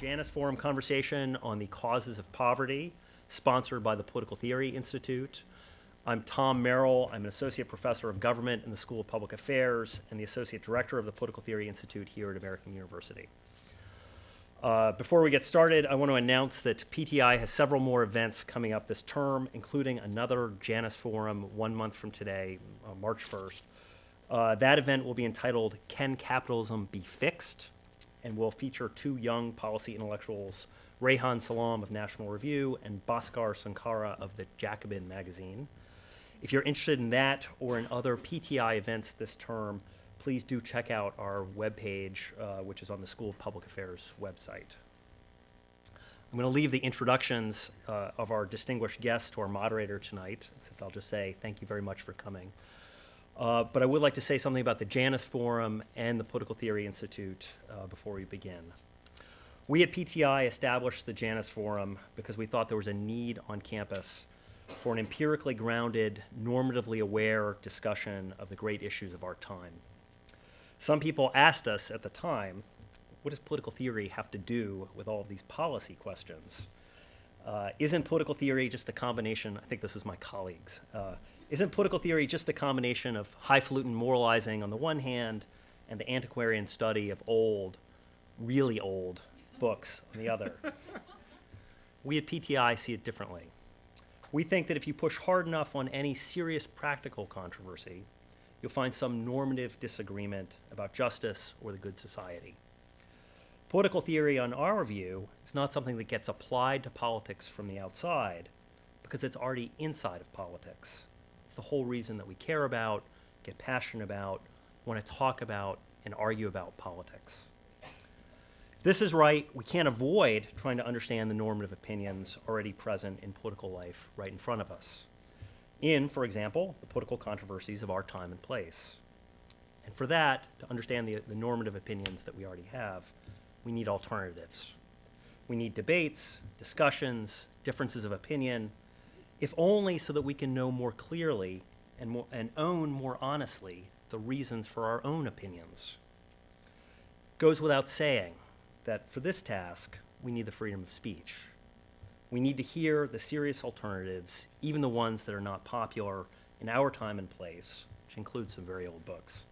Janus Forum conversation on the causes of poverty, sponsored by the Political Theory Institute. I'm Tom Merrill. I'm an associate professor of government in the School of Public Affairs and the associate director of the Political Theory Institute here at American University. Before we get started, I want to announce that PTI has several more events coming up this term, including another Janus Forum 1 month from today, March 1st. That event will be entitled, Can Capitalism Be Fixed? And will feature two young policy intellectuals, Rehan Salam of National Review and Bhaskar Sankara of the Jacobin magazine. If you're interested in that or in other PTI events this term, please do check out our webpage, which is on the School of Public Affairs website. I'm going to leave the introductions of our distinguished guests to our moderator tonight, except I'll just say thank you very much for coming. But I would like to say something about the Janus Forum and the Political Theory Institute before we begin. We at PTI established the Janus Forum because we thought there was a need on campus for an empirically grounded, normatively aware discussion of the great issues of our time. Some people asked us at the time, what does political theory have to do with all of these policy questions? Isn't political theory just a combination, I think this was my colleagues, isn't political theory just a combination of highfalutin moralizing on the one hand and the antiquarian study of old, really old books on the other? We at PTI see it differently. We think that if you push hard enough on any serious practical controversy, you'll find some normative disagreement about justice or the good society. Political theory, on our view, is not something that gets applied to politics from the outside because it's already inside of politics. It's the whole reason that we care about, get passionate about, want to talk about, and argue about politics. If this is right, we can't avoid trying to understand the normative opinions already present in political life right in front of us. In, for example, the political controversies of our time and place. And for that, to understand the normative opinions that we already have, we need alternatives. We need debates, discussions, differences of opinion, if only so that we can know more clearly and own more honestly the reasons for our own opinions. It goes without saying that for this task, we need the freedom of speech. We need to hear the serious alternatives, even the ones that are not popular in our time and place, which includes some very old books.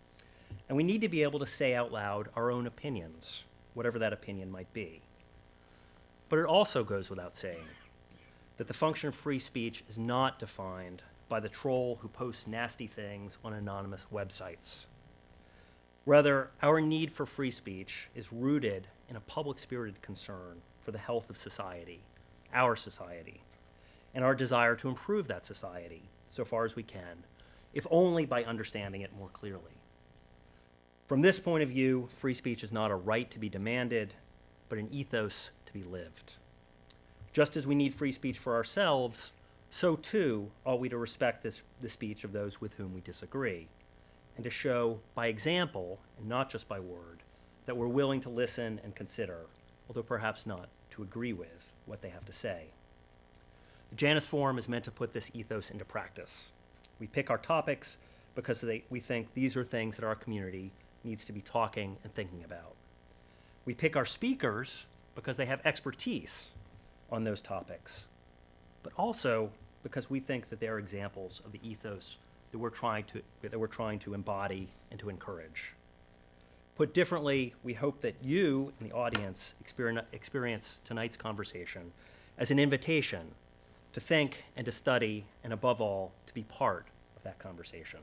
And we need to be able to say out loud our own opinions, whatever that opinion might be. But it also goes without saying that the function of free speech is not defined by the troll who posts nasty things on anonymous websites. Rather, our need for free speech is rooted in a public-spirited concern for the health of society, our society, and our desire to improve that society so far as we can, if only by understanding it more clearly. From this point of view, free speech is not a right to be demanded, but an ethos to be lived. Just as we need free speech for ourselves, so too ought we to respect the speech of those with whom we disagree, and to show by example, and not just by word, that we're willing to listen and consider, although perhaps not to agree with what they have to say. The Janus Forum is meant to put this ethos into practice. We pick our topics because we think these are things that our community needs to be talking and thinking about. We pick our speakers because they have expertise on those topics, but also because we think that they are examples of the ethos that we're trying to embody and to encourage. Put differently, we hope that you in the audience experience tonight's conversation as an invitation to think and to study, and above all, to be part of that conversation.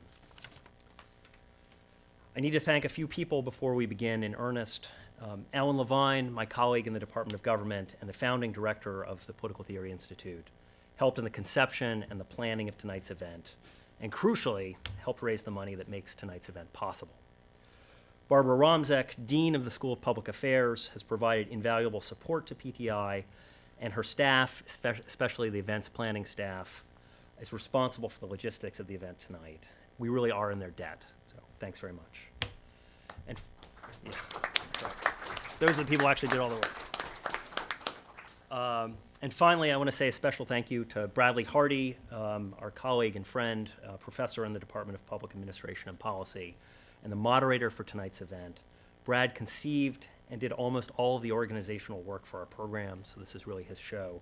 I need to thank a few people before we begin in earnest. Alan Levine, my colleague in the Department of Government and the founding director of the Political Theory Institute, helped in the conception and the planning of tonight's event, and crucially, helped raise the money that makes tonight's event possible. Barbara Romzek, Dean of the School of Public Affairs, has provided invaluable support to PTI, and her staff, especially the events planning staff, is responsible for the logistics of the event tonight. We really are in their debt, so thanks very much. And yeah, those are the people who actually did all the work. And finally, I want to say a special thank you to Bradley Hardy, our colleague and friend, professor in the Department of Public Administration and Policy, and the moderator for tonight's event. Brad conceived and did almost all of the organizational work for our program, so this is really his show.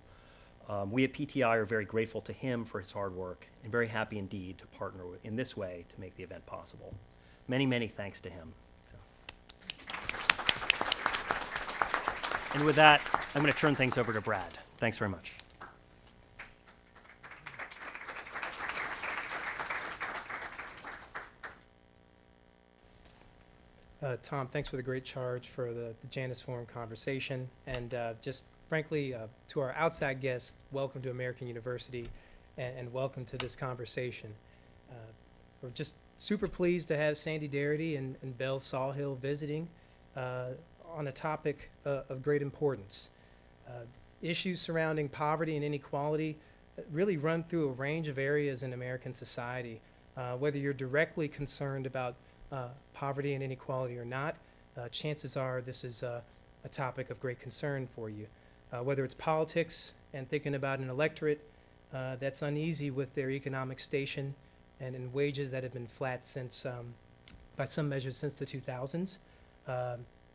We at PTI are very grateful to him for his hard work and very happy indeed to partner in this way to make the event possible. Many, many thanks to him. And with that, I'm going to turn things over to Brad. Thanks very much. Tom, thanks for the great charge for the Janus Forum conversation. And just frankly, to our outside guests, welcome to American University and welcome to this conversation. We're just super pleased to have Sandy Darity and Isabel Sawhill visiting on a topic of great importance. Issues surrounding poverty and inequality really run through a range of areas in American society. Whether you're directly concerned about poverty and inequality or not, chances are this is a topic of great concern for you. Whether it's politics and thinking about an electorate that's uneasy with their economic station and in wages that have been flat since, by some measures, since the 2000s.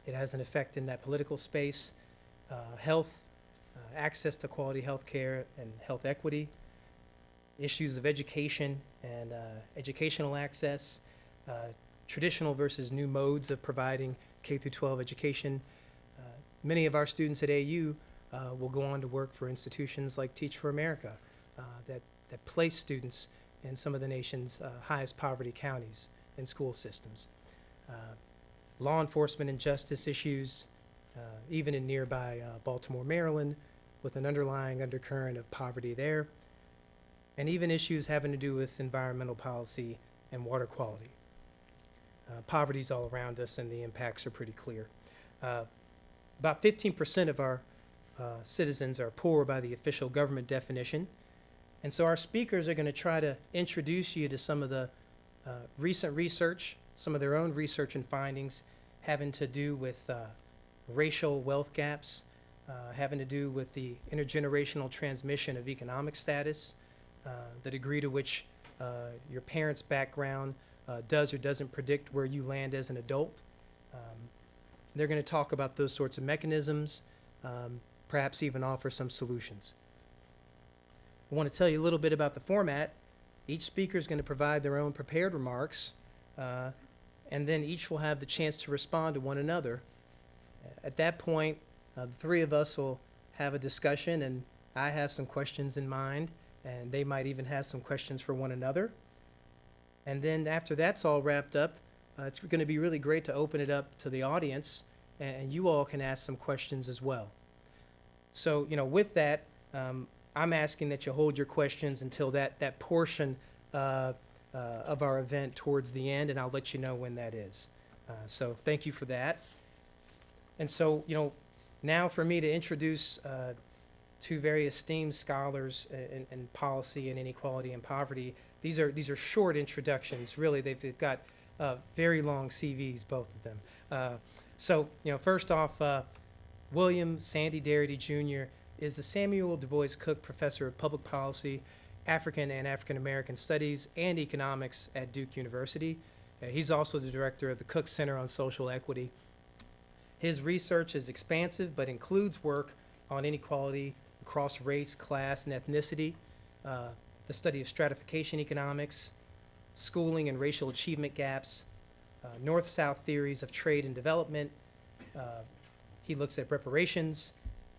It has an effect in that political space, health, access to quality health care and health equity, issues of education and educational access, traditional versus new modes of providing K through 12 education. Many of our students at AU will go on to work for institutions like Teach for America that place students in some of the nation's highest poverty counties and school systems. Law enforcement and justice issues, even in nearby Baltimore, Maryland, with an underlying undercurrent of poverty there, and even issues having to do with environmental policy and water quality. Poverty's all around us and the impacts are pretty clear. About 15% of our citizens are poor by the official government definition. And so our speakers are going to try to introduce you to some of the recent research, some of their own research and findings having to do with racial wealth gaps, having to do with the intergenerational transmission of economic status, the degree to which your parents' background does or doesn't predict where you land as an adult. They're going to talk about those sorts of mechanisms, perhaps even offer some solutions. I want to tell you a little bit about the format. Each speaker is going to provide their own prepared remarks, and then each will have the chance to respond to one another. At that point, the three of us will have a discussion, and I have some questions in mind, and they might even have some questions for one another. And then after that's all wrapped up, it's going to be really great to open it up to the audience, and you all can ask some questions as well. So, with that, I'm asking that you hold your questions until that portion of our event towards the end, and I'll let you know when that is. So thank you for that. And so, now for me to introduce two very esteemed scholars in policy and inequality and poverty. These are short introductions. Really, they've got very long CVs, both of them. So, first off, William Sandy Darity Jr. is the Samuel DuBois Cook Professor of Public Policy, African and African American Studies, and Economics at Duke University. He's also the director of the Cook Center on Social Equity. His research is expansive, but includes work on inequality across race, class, and ethnicity, the study of stratification economics, schooling and racial achievement gaps, north-south theories of trade and development. He looks at reparations.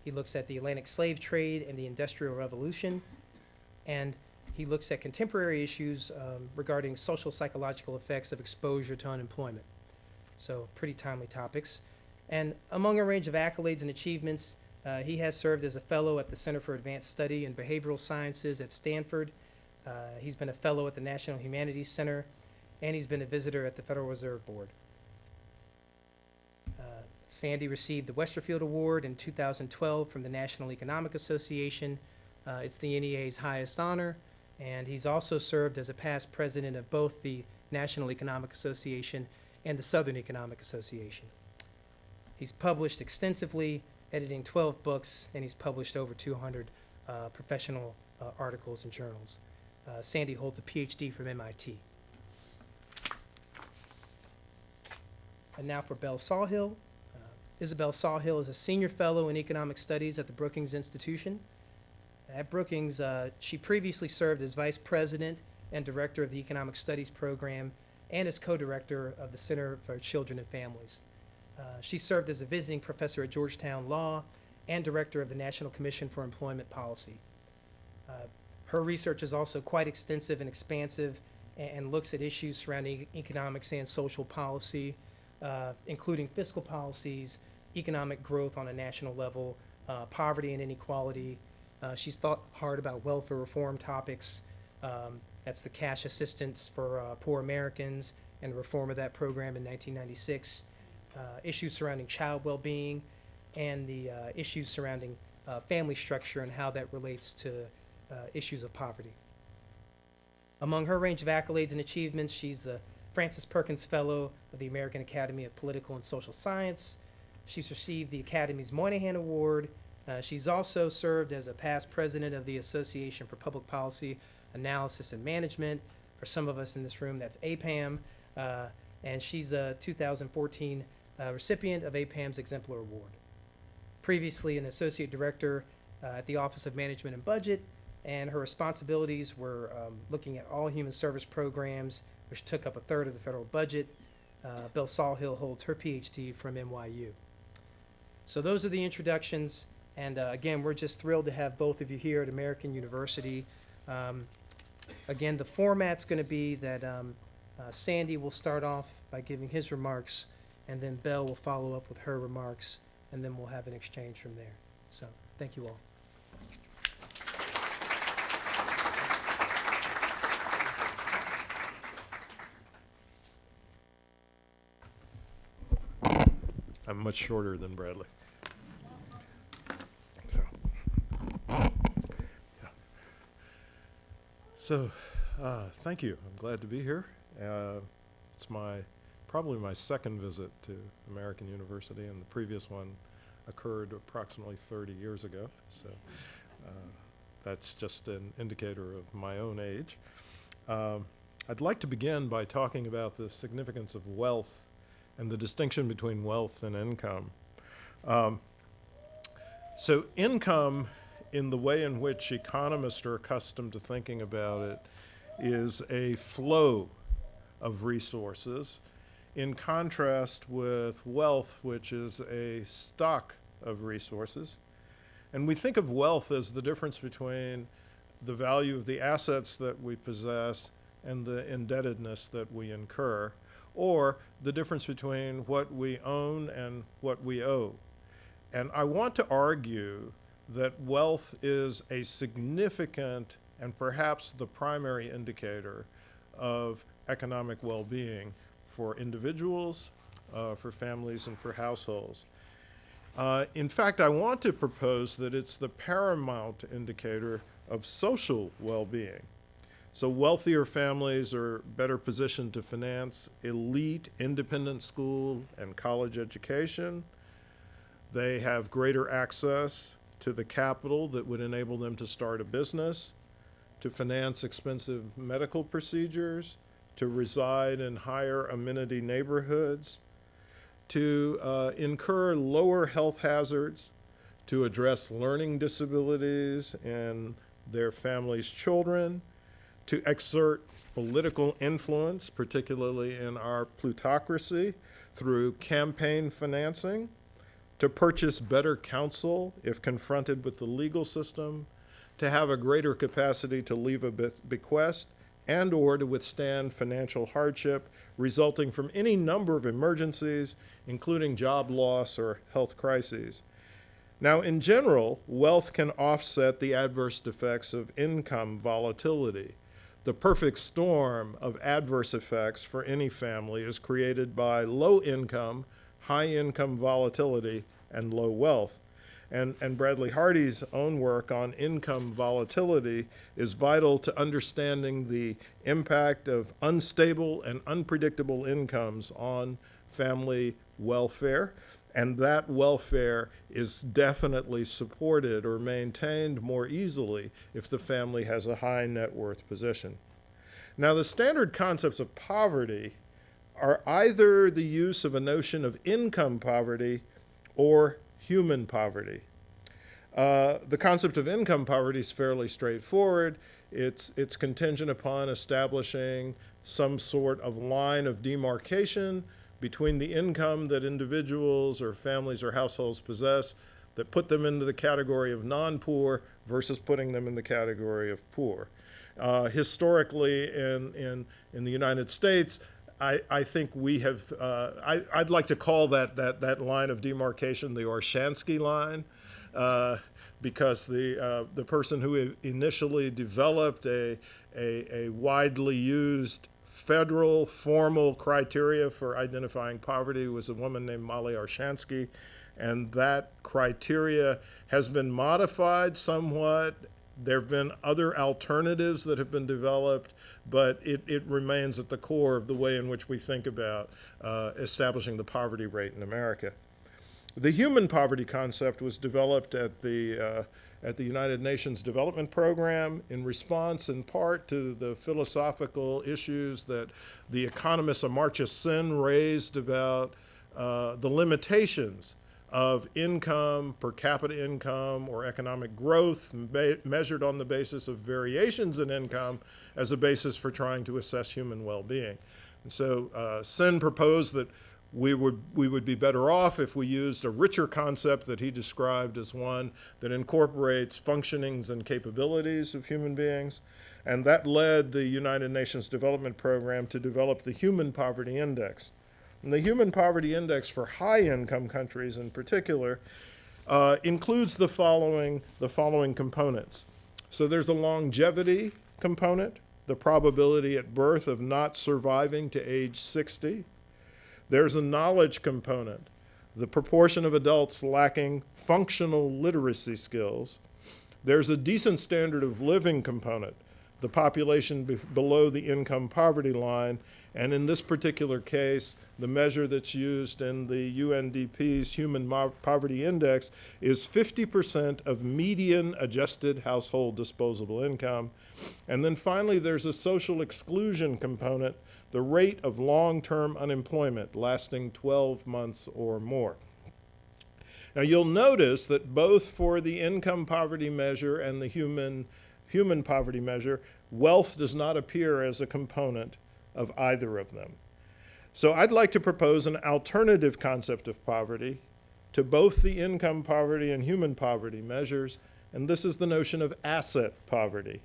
He looks at the Atlantic slave trade and the Industrial Revolution. And he looks at contemporary issues regarding social psychological effects of exposure to unemployment. So pretty timely topics. And among a range of accolades and achievements, he has served as a fellow at the Center for Advanced Study in Behavioral Sciences at Stanford. He's been a fellow at the National Humanities Center, and he's been a visitor at the Federal Reserve Board. Sandy received the Westerfield Award in 2012 from the National Economic Association. It's the NEA's highest honor, and he's also served as a past president of both the National Economic Association and the Southern Economic Association. He's published extensively, editing 12 books, and he's published over 200 professional articles and journals. Sandy holds a PhD from MIT. And now for Isabel Sawhill. Isabel Sawhill is a senior fellow in economic studies at the Brookings Institution. At Brookings, she previously served as vice president and director of the economic studies program and as co-director of the Center for Children and Families. She served as a visiting professor at Georgetown Law and director of the National Commission for Employment Policy. Her research is also quite extensive and expansive and looks at issues surrounding economics and social policy, including fiscal policies, economic growth on a national level, poverty and inequality. She's thought hard about welfare reform topics. That's the cash assistance for poor Americans and the reform of that program in 1996, issues surrounding child well-being, and the issues surrounding family structure and how that relates to issues of poverty. Among her range of accolades and achievements, she's the Francis Perkins Fellow of the American Academy of Political and Social Science. She's received the Academy's Moynihan Award. She's also served as a past president of the Association for Public Policy Analysis and Management. For some of us in this room, that's APAM. And she's a 2014 recipient of APAM's Exemplar Award. Previously an associate director at the Office of Management and Budget, and her responsibilities were looking at all human service programs, which took up a third of the federal budget. Bill Sawhill holds her PhD from NYU. So those are the introductions, and again, we're just thrilled to have both of you here at American University. Again, the format's going to be that Sandy will start off by giving his remarks, and then Belle will follow up with her remarks, and then we'll have an exchange from there. So thank you all. I'm much shorter than Bradley. So, thank you. I'm glad to be here. It's probably my second visit to American University, and the previous one occurred approximately 30 years ago. So that's just an indicator of my own age. I'd like to begin by talking about the significance of wealth and the distinction between wealth and income. So income, in the way in which economists are accustomed to thinking about it, is a flow of resources, in contrast with wealth, which is a stock of resources. And we think of wealth as the difference between the value of the assets that we possess and the indebtedness that we incur, or the difference between what we own and what we owe. And I want to argue that wealth is a significant and perhaps the primary indicator of economic well-being for individuals, for families, and for households. In fact, I want to propose that it's the paramount indicator of social well-being. So wealthier families are better positioned to finance elite independent school and college education. They have greater access to the capital that would enable them to start a business, to finance expensive medical procedures, to reside in higher amenity neighborhoods, to incur lower health hazards, to address learning disabilities in their families' children, to exert political influence, particularly in our plutocracy, through campaign financing, to purchase better counsel if confronted with the legal system, to have a greater capacity to leave a bequest, and or to withstand financial hardship resulting from any number of emergencies, including job loss or health crises. Now, in general, wealth can offset the adverse effects of income volatility. The perfect storm of adverse effects for any family is created by low income, high income volatility, and low wealth. And Bradley Hardy's own work on income volatility is vital to understanding the impact of unstable and unpredictable incomes on family welfare. And that welfare is definitely supported or maintained more easily if the family has a high net worth position. Now, the standard concepts of poverty are either the use of a notion of income poverty or human poverty. The concept of income poverty is fairly straightforward. It's contingent upon establishing some sort of line of demarcation between the income that individuals or families or households possess that put them into the category of non-poor versus putting them in the category of poor. Historically, in the United States, I think we have, I'd like to call that line of demarcation the Orshansky line, because the person who initially developed a widely used federal formal criteria for identifying poverty was a woman named Molly Orshansky, and that criteria has been modified somewhat. There have been other alternatives that have been developed, but it remains at the core of the way in which we think about establishing the poverty rate in America. The human poverty concept was developed at the United Nations Development Program in response in part to the philosophical issues that the economist Amartya Sen raised about the limitations of income, per capita income, or economic growth measured on the basis of variations in income as a basis for trying to assess human well-being. And so Sen proposed that we would be better off if we used a richer concept that he described as one that incorporates functionings and capabilities of human beings. And that led the United Nations Development Program to develop the Human Poverty Index. And the Human Poverty Index for high-income countries in particular includes the following components. So there's a longevity component, the probability at birth of not surviving to age 60. There's a knowledge component, the proportion of adults lacking functional literacy skills. There's a decent standard of living component, the population below the income poverty line, and in this particular case, the measure that's used in the UNDP's Human Poverty Index is 50% of median adjusted household disposable income. And then finally, there's a social exclusion component, the rate of long-term unemployment lasting 12 months or more. Now, you'll notice that both for the income poverty measure and the human poverty measure, wealth does not appear as a component of either of them. So I'd like to propose an alternative concept of poverty to both the income poverty and human poverty measures, and this is the notion of asset poverty.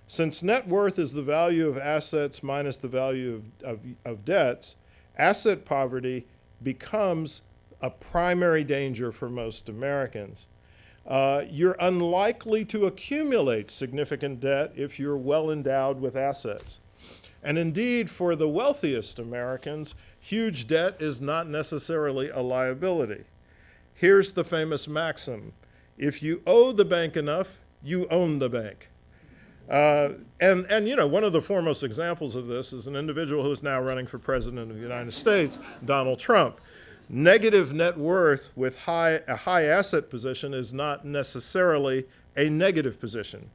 Since net worth is the value of assets minus the value of debts, asset poverty becomes a primary danger for most Americans. You're unlikely to accumulate significant debt if you're well endowed with assets. And indeed, for the wealthiest Americans, huge debt is not necessarily a liability. Here's the famous maxim: if you owe the bank enough, you own the bank. And you know, one of the foremost examples of this is an individual who is now running for president of the United States, Donald Trump. Negative net worth with a high asset position is not necessarily a negative position.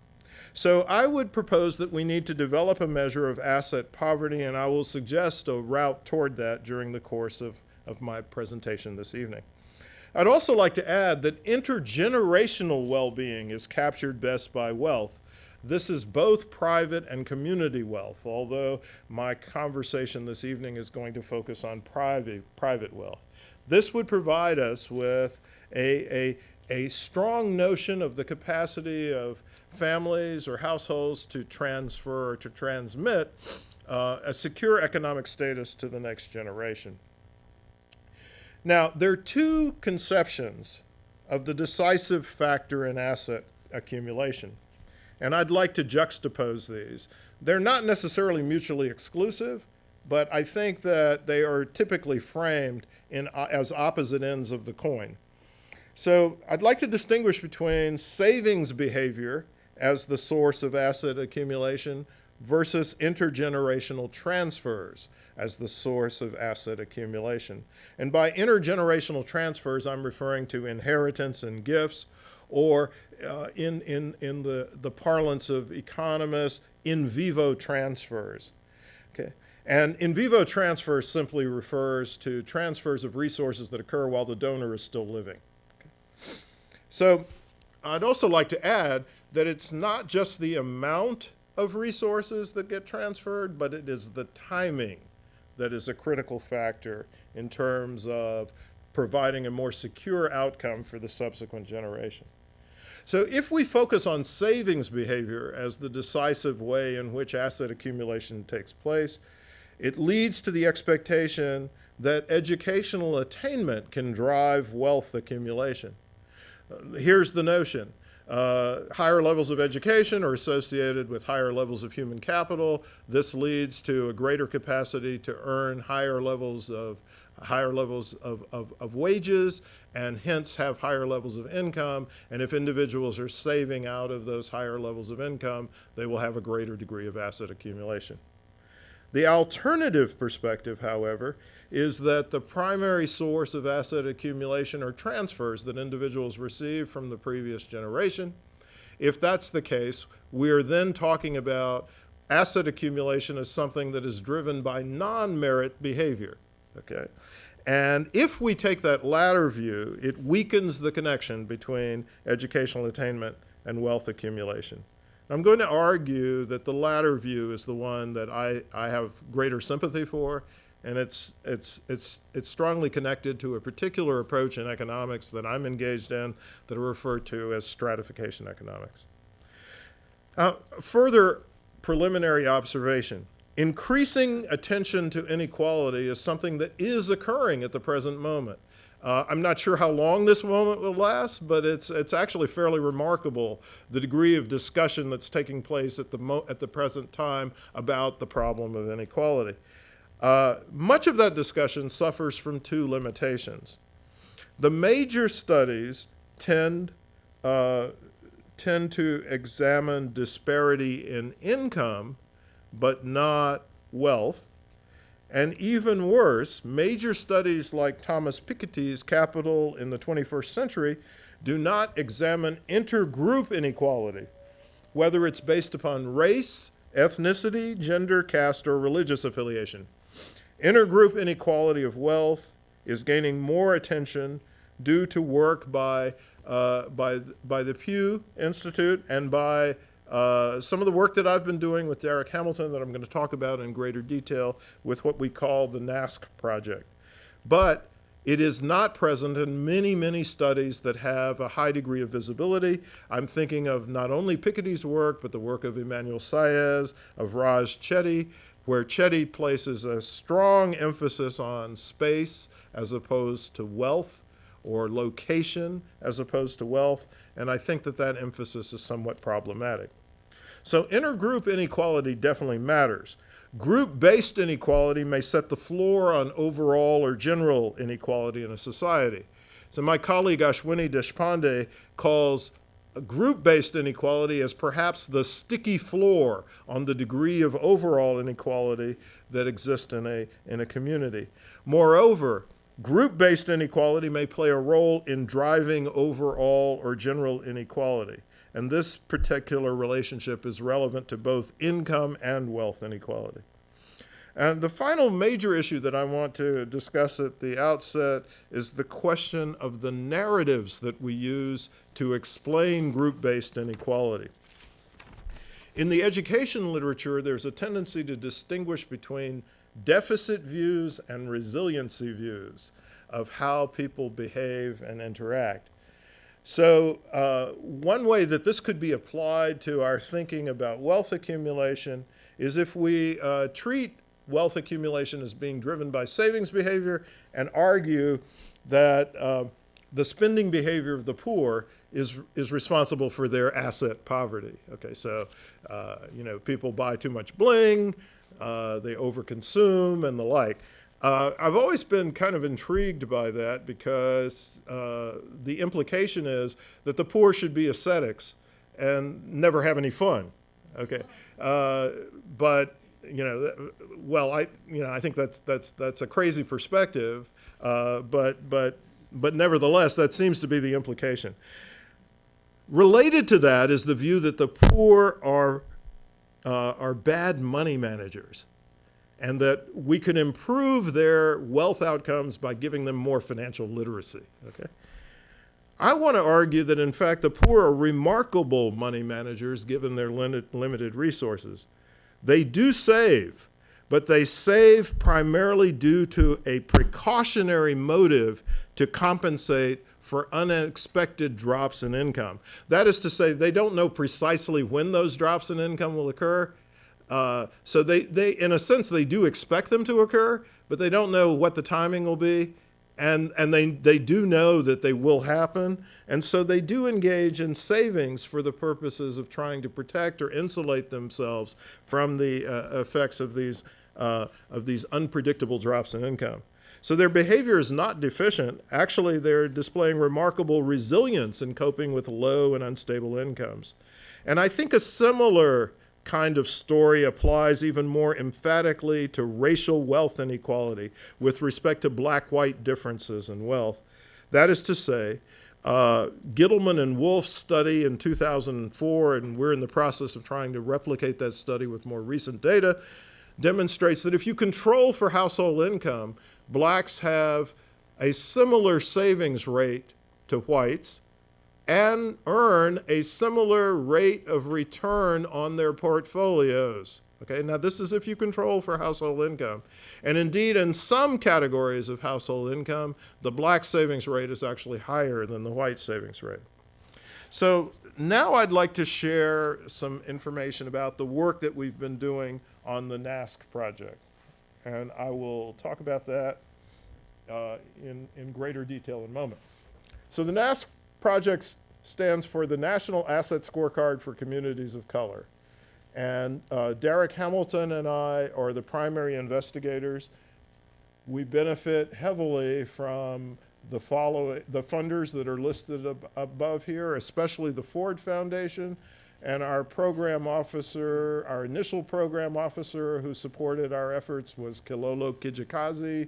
So I would propose that we need to develop a measure of asset poverty, and I will suggest a route toward that during the course of my presentation this evening. I'd also like to add that intergenerational well-being is captured best by wealth. This is both private and community wealth, although my conversation this evening is going to focus on private wealth. This would provide us with a strong notion of the capacity of families or households to transfer or to transmit a secure economic status to the next generation. Now, there are two conceptions of the decisive factor in asset accumulation, and I'd like to juxtapose these. They're not necessarily mutually exclusive, but I think that they are typically framed as opposite ends of the coin. So I'd like to distinguish between savings behavior as the source of asset accumulation versus intergenerational transfers as the source of asset accumulation. And by intergenerational transfers, I'm referring to inheritance and gifts, or in the parlance of economists, in vivo transfers. Okay. And in vivo transfer simply refers to transfers of resources that occur while the donor is still living. Okay. So I'd also like to add that it's not just the amount of resources that get transferred, but it is the timing that is a critical factor in terms of providing a more secure outcome for the subsequent generation. So if we focus on savings behavior as the decisive way in which asset accumulation takes place, it leads to the expectation that educational attainment can drive wealth accumulation. Here's the notion. Higher levels of education are associated with higher levels of human capital. This leads to a greater capacity to earn higher levels of wages, and hence have higher levels of income. And if individuals are saving out of those higher levels of income, they will have a greater degree of asset accumulation. The alternative perspective, however, is that the primary source of asset accumulation are transfers that individuals receive from the previous generation. If that's the case, we're then talking about asset accumulation as something that is driven by non-merit behavior. Okay? And if we take that latter view, it weakens the connection between educational attainment and wealth accumulation. I'm going to argue that the latter view is the one that I have greater sympathy for, and it's strongly connected to a particular approach in economics that I'm engaged in that are referred to as stratification economics. Further preliminary observation. Increasing attention to inequality is something that is occurring at the present moment. I'm not sure how long this moment will last, but it's actually fairly remarkable, the degree of discussion that's taking place at the present time about the problem of inequality. Much of that discussion suffers from two limitations. The major studies tend to examine disparity in income, but not wealth. And even worse, major studies like Thomas Piketty's Capital in the 21st Century do not examine intergroup inequality, whether it's based upon race, ethnicity, gender, caste, or religious affiliation. Intergroup inequality of wealth is gaining more attention due to work by the Pew Institute and by some of the work that I've been doing with Derek Hamilton that I'm going to talk about in greater detail with what we call the NASCC project. But it is not present in many, many studies that have a high degree of visibility. I'm thinking of not only Piketty's work, but the work of Emmanuel Saez, of Raj Chetty, where Chetty places a strong emphasis on space as opposed to wealth, or location as opposed to wealth, and I think that that emphasis is somewhat problematic. So intergroup inequality definitely matters. Group-based inequality may set the floor on overall or general inequality in a society. So my colleague Ashwini Deshpande calls group-based inequality as perhaps the sticky floor on the degree of overall inequality that exists in a community. Moreover, group-based inequality may play a role in driving overall or general inequality. And this particular relationship is relevant to both income and wealth inequality. And the final major issue that I want to discuss at the outset is the question of the narratives that we use to explain group-based inequality. In the education literature, there's a tendency to distinguish between deficit views and resiliency views of how people behave and interact. So one way that this could be applied to our thinking about wealth accumulation is if we treat wealth accumulation as being driven by savings behavior and argue that the spending behavior of the poor is responsible for their asset poverty. Okay, so people buy too much bling, they overconsume and the like. I've always been kind of intrigued by that because the implication is that the poor should be ascetics and never have any fun. Okay, but I think that's a crazy perspective. But nevertheless, that seems to be the implication. Related to that is the view that the poor are bad money managers. and that we can improve their wealth outcomes by giving them more financial literacy, okay? I want to argue that, in fact, the poor are remarkable money managers given their limited resources. They do save, but they save primarily due to a precautionary motive to compensate for unexpected drops in income. That is to say, they don't know precisely when those drops in income will occur. So they, in a sense, they do expect them to occur, but they don't know what the timing will be. And they do know that they will happen, and so they do engage in savings for the purposes of trying to protect or insulate themselves from the effects of these unpredictable drops in income. So their behavior is not deficient. Actually, they're displaying remarkable resilience in coping with low and unstable incomes. And I think a similar kind of story applies even more emphatically to racial wealth inequality with respect to black-white differences in wealth. That is to say, Gittleman and Wolf's study in 2004, and we're in the process of trying to replicate that study with more recent data, demonstrates that if you control for household income, blacks have a similar savings rate to whites and earn a similar rate of return on their portfolios. Okay, now this is if you control for household income. And indeed, in some categories of household income, the black savings rate is actually higher than the white savings rate. So now I'd like to share some information about the work that we've been doing on the NASCC project. And I will talk about that in greater detail in a moment. So the NASCC project stands for the National Asset Scorecard for Communities of Color. And Derek Hamilton and I are the primary investigators. We benefit heavily from the funders that are listed above here, especially the Ford Foundation, and our program officer, our initial program officer who supported our efforts was Kilolo Kijikazi,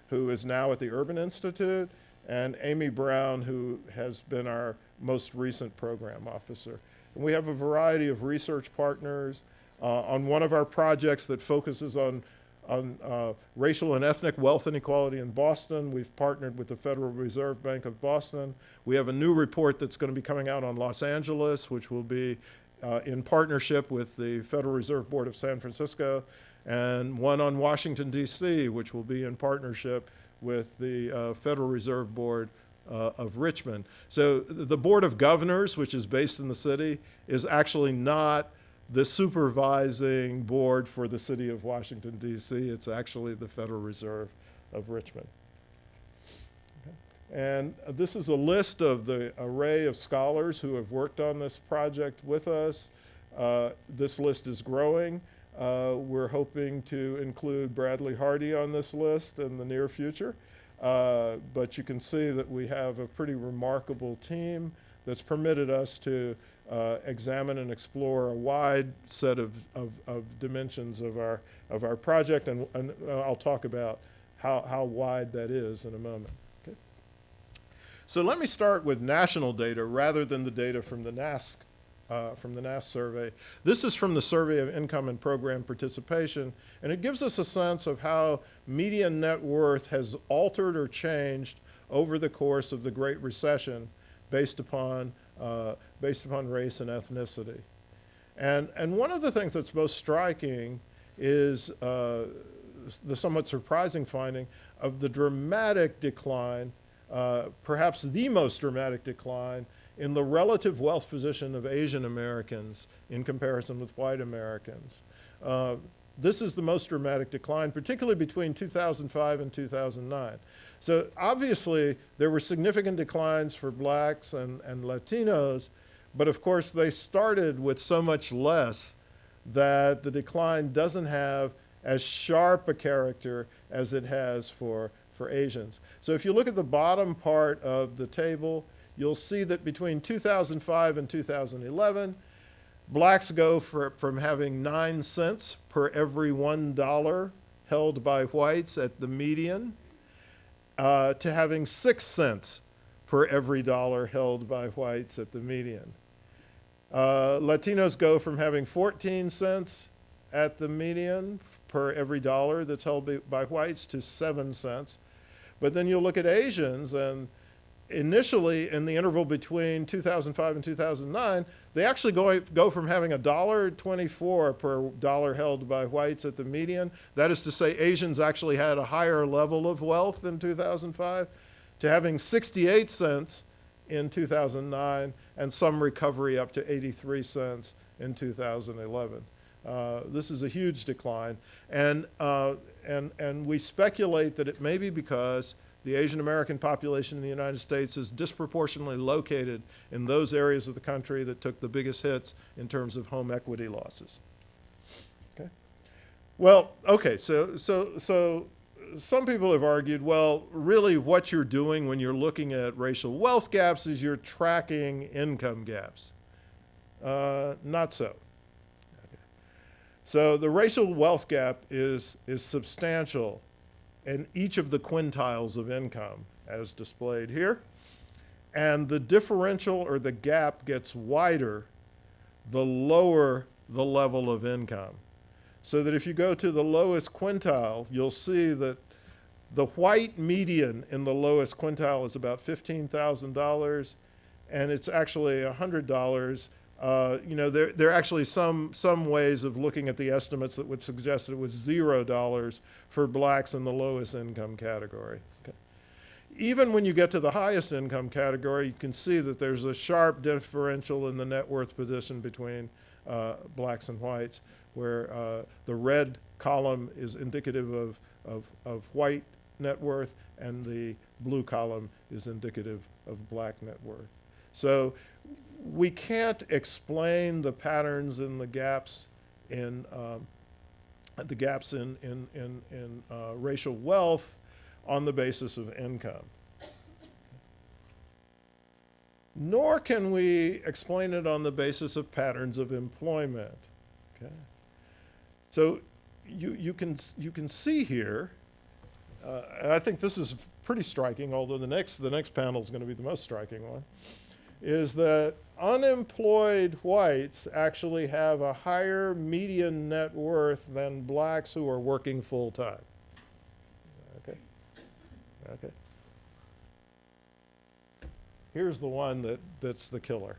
who is now at the Urban Institute, and Amy Brown, who has been our most recent program officer. And we have a variety of research partners. On one of our projects that focuses on racial and ethnic wealth inequality in Boston, we've partnered with the Federal Reserve Bank of Boston. We have a new report that's going to be coming out on Los Angeles, which will be in partnership with the Federal Reserve Board of San Francisco, and one on Washington, D.C., which will be in partnership with the Federal Reserve Board of Richmond. So the Board of Governors, which is based in the city, is actually not the supervising board for the city of Washington, D.C. It's actually the Federal Reserve of Richmond. Okay. And this is a list of the array of scholars who have worked on this project with us. This list is growing. We're hoping to include Bradley Hardy on this list in the near future. But you can see that we have a pretty remarkable team that's permitted us to examine and explore a wide set of dimensions of our project, and I'll talk about how wide that is in a moment. Okay. So let me start with national data rather than the data from the NASCC survey. This is from the Survey of Income and Program Participation, and it gives us a sense of how median net worth has altered or changed over the course of the Great Recession based upon race and ethnicity. And one of the things that's most striking is the somewhat surprising finding of the dramatic decline, perhaps the most dramatic decline, in the relative wealth position of Asian Americans in comparison with white Americans. This is the most dramatic decline, particularly between 2005 and 2009. So obviously, there were significant declines for blacks and Latinos, but of course, they started with so much less that the decline doesn't have as sharp a character as it has for Asians. So if you look at the bottom part of the table, you'll see that between 2005 and 2011, blacks go from having 9 cents per every $1 held by whites at the median to having 6 cents per every dollar held by whites at the median. Latinos go from having 14 cents at the median per every dollar that's held by whites to 7 cents. But then you'll look at Asians, and initially in the interval between 2005 and 2009, they actually go from having $1.24 per dollar held by whites at the median. That is to say, Asians actually had a higher level of wealth in 2005 to having 68 cents in 2009 and some recovery up to 83 cents in 2011. This is a huge decline. And we speculate that it may be because the Asian American population in the United States is disproportionately located in those areas of the country that took the biggest hits in terms of home equity losses. Okay. Well, okay, so some people have argued, well, really what you're doing when you're looking at racial wealth gaps is you're tracking income gaps. Not so. Okay. So the racial wealth gap is substantial in each of the quintiles of income, as displayed here. And the differential or the gap gets wider the lower the level of income. So that if you go to the lowest quintile, you'll see that the white median in the lowest quintile is about $15,000, and it's actually $100. There are actually some ways of looking at the estimates that would suggest that it was $0 for blacks in the lowest income category. Okay. Even when you get to the highest income category, you can see that there's a sharp differential in the net worth position between blacks and whites, where the red column is indicative of white net worth, and the blue column is indicative of black net worth. So we can't explain the patterns in the gaps in racial wealth on the basis of income. Nor can we explain it on the basis of patterns of employment. Okay. So you can see here, and I think this is pretty striking, although the next panel is going to be the most striking one, is that unemployed whites actually have a higher median net worth than blacks who are working full time. Okay. Okay. Here's the one that's the killer.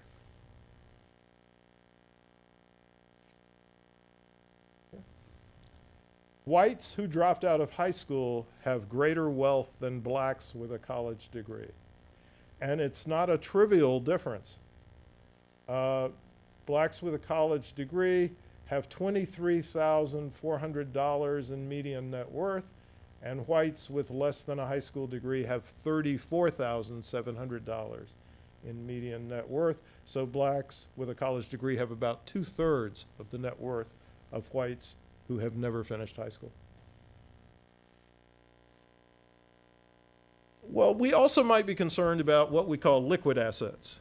Okay. Whites who dropped out of high school have greater wealth than blacks with a college degree. And it's not a trivial difference. Blacks with a college degree have $23,400 in median net worth, and whites with less than a high school degree have $34,700 in median net worth. So blacks with a college degree have about 2/3 of the net worth of whites who have never finished high school. Well, we also might be concerned about what we call liquid assets.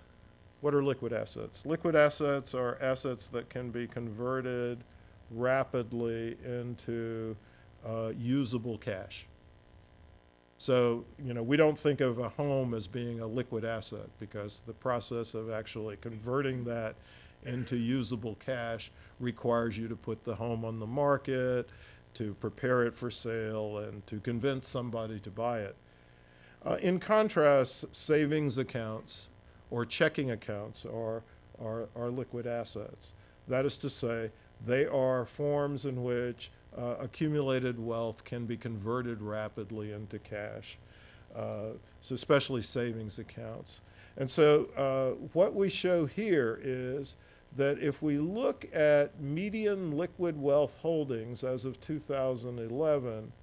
What are liquid assets? Liquid assets are assets that can be converted rapidly into usable cash. So, we don't think of a home as being a liquid asset because the process of actually converting that into usable cash requires you to put the home on the market, to prepare it for sale, and to convince somebody to buy it. In contrast, savings accounts or checking accounts are liquid assets. That is to say, they are forms in which accumulated wealth can be converted rapidly into cash, so especially savings accounts. And so what we show here is that if we look at median liquid wealth holdings as of 2011,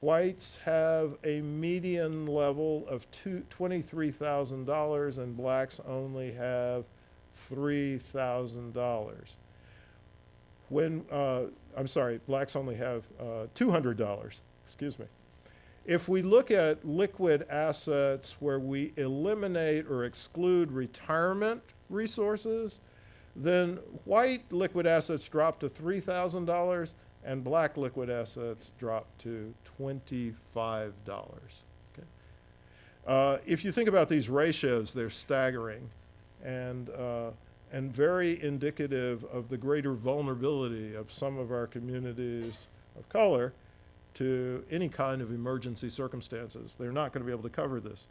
whites have a median level of $23,000 and blacks only have $3,000. Blacks only have $200, excuse me. If we look at liquid assets where we eliminate or exclude retirement resources, then white liquid assets drop to $3,000 and black liquid assets drop to $25. Okay. If you think about these ratios, they're staggering and very indicative of the greater vulnerability of some of our communities of color to any kind of emergency circumstances. They're not going to be able to cover this.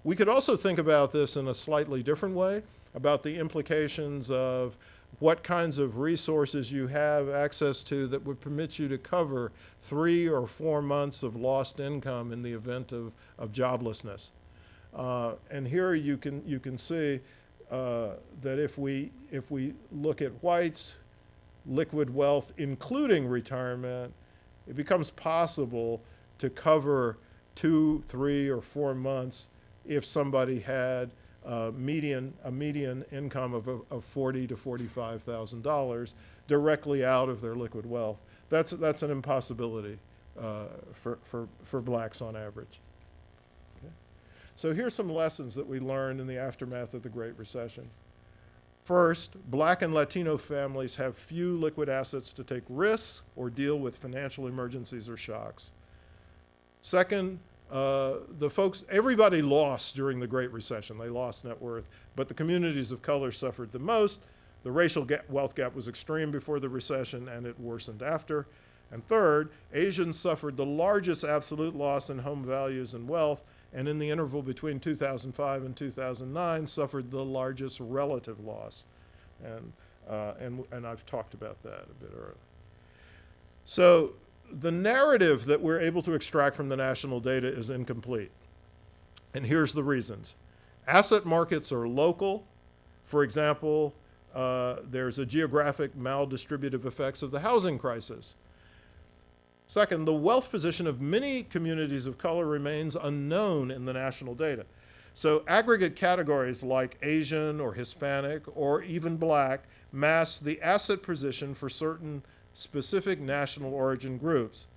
We could also think about this in a slightly different way, about the implications of what kinds of resources you have access to that would permit you to cover 3 or 4 months of lost income in the event of joblessness. And here you can see that if we look at whites, liquid wealth, including retirement, it becomes possible to cover 2, 3, or 4 months if somebody had a median income of $40,000 to $45,000 directly out of their liquid wealth. That's an impossibility for blacks on average. Okay. So here's some lessons that we learned in the aftermath of the Great Recession. First, black and Latino families have few liquid assets to take risks or deal with financial emergencies or shocks. Second, everybody lost during the Great Recession. They lost net worth, but the communities of color suffered the most. The racial wealth gap was extreme before the recession, and it worsened after. And third, Asians suffered the largest absolute loss in home values and wealth, and in the interval between 2005 and 2009 suffered the largest relative loss. And I've talked about that a bit earlier. So the narrative that we're able to extract from the national data is incomplete. And here's the reasons. Asset markets are local. For example, there's a geographic maldistributive effects of the housing crisis. Second, the wealth position of many communities of color remains unknown in the national data. So aggregate categories like Asian or Hispanic or even black mask the asset position for certain specific national origin groups,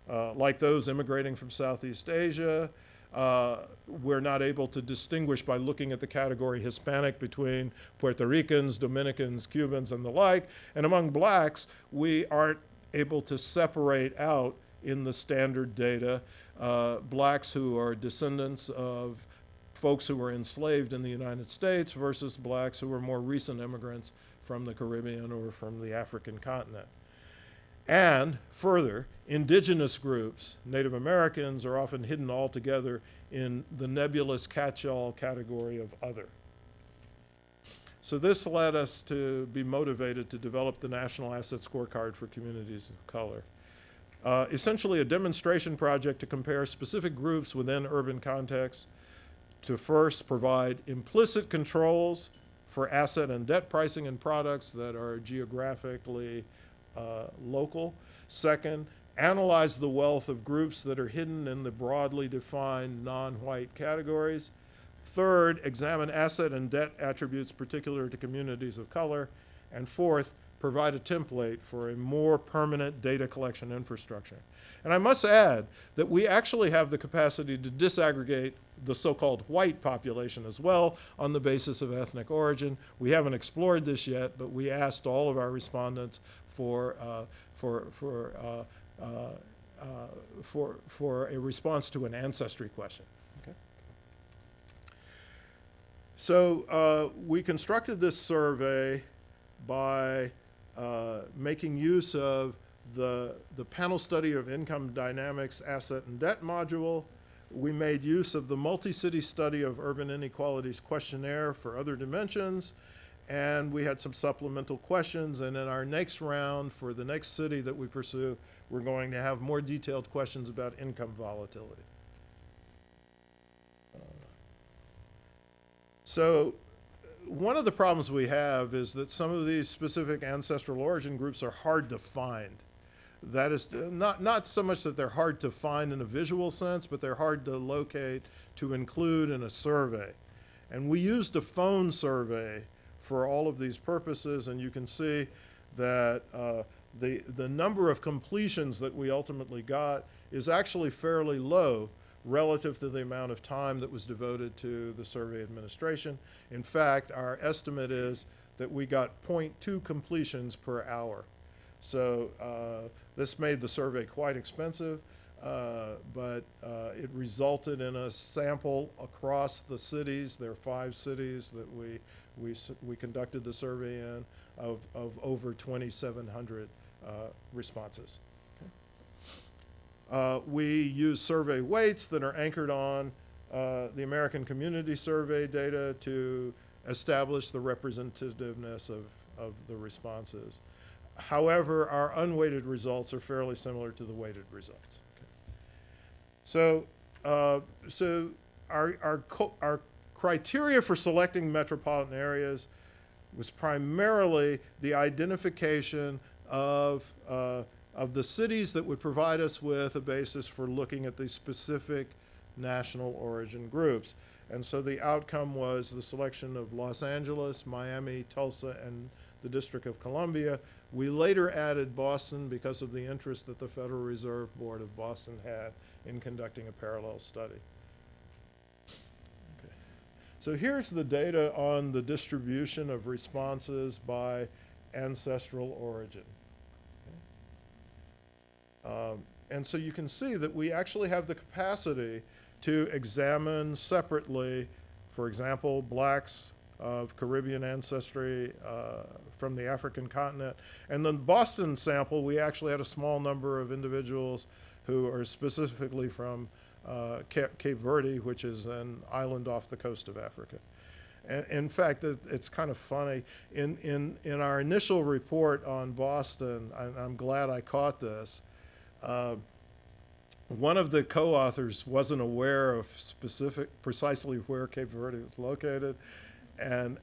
like those immigrating from Southeast Asia. We're not able to distinguish by looking at the category Hispanic between Puerto Ricans, Dominicans, Cubans, and the like. And among blacks, we aren't able to separate out in the standard data blacks who are descendants of folks who were enslaved in the United States versus blacks who were more recent immigrants from the Caribbean or from the African continent. And further, indigenous groups, Native Americans, are often hidden altogether in the nebulous catch-all category of other. So this led us to be motivated to develop the National Asset Scorecard for Communities of Color. Essentially a demonstration project to compare specific groups within urban contexts to first provide implicit controls for asset and debt pricing and products that are geographically local. Second, analyze the wealth of groups that are hidden in the broadly defined non-white categories. Third, examine asset and debt attributes particular to communities of color. And fourth, provide a template for a more permanent data collection infrastructure. And I must add that we actually have the capacity to disaggregate the so-called white population as well on the basis of ethnic origin. We haven't explored this yet, but we asked all of our respondents for a response to an ancestry question. Okay. So we constructed this survey by making use of the panel study of income dynamics, asset and debt module. We made use of the multi-city study of urban inequalities questionnaire for other dimensions, and we had some supplemental questions. And in our next round, for the next city that we pursue, we're going to have more detailed questions about income volatility. So one of the problems we have is that some of these specific ancestral origin groups are hard to find. That is not so much that they're hard to find in a visual sense, but they're hard to locate to include in a survey. And we used a phone survey for all of these purposes, and you can see that the number of completions that we ultimately got is actually fairly low relative to the amount of time that was devoted to the survey administration. In fact, our estimate is that we got 0.2 completions per hour. So this made the survey quite expensive, but it resulted in a sample across the cities. There are 5 cities that we conducted the survey in of over 2,700 responses. Okay. We use survey weights that are anchored on the American Community Survey data to establish the representativeness of the responses. However, our unweighted results are fairly similar to the weighted results. Okay. So our criteria for selecting metropolitan areas was primarily the identification of the cities that would provide us with a basis for looking at these specific national origin groups. And so the outcome was the selection of Los Angeles, Miami, Tulsa, and the District of Columbia. We later added Boston because of the interest that the Federal Reserve Board of Boston had in conducting a parallel study. Okay. So here's the data on the distribution of responses by ancestral origin. Okay. And so you can see that we actually have the capacity to examine separately, for example, blacks of Caribbean ancestry from the African continent. And then the Boston sample, we actually had a small number of individuals who are specifically from Cape Verde, which is an island off the coast of Africa. And in fact, it's kind of funny. In our initial report on Boston, I'm glad I caught this, one of the co-authors wasn't aware of precisely where Cape Verde was located, and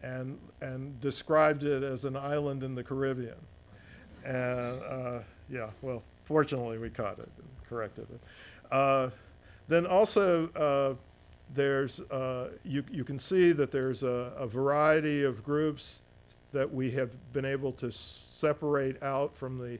described it as an island in the Caribbean. And yeah, well, fortunately we caught it and corrected it. Then also there's you can see that there's a variety of groups that we have been able to separate out from the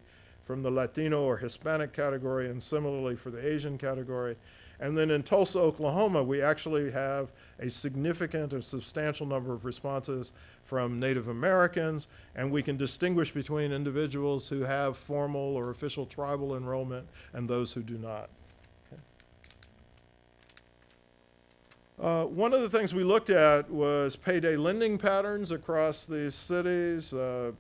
Latino or Hispanic category, and similarly for the Asian category. And then in Tulsa, Oklahoma, we actually have a significant or substantial number of responses from Native Americans, and we can distinguish between individuals who have formal or official tribal enrollment and those who do not. Okay. One of the things we looked at was payday lending patterns across these cities,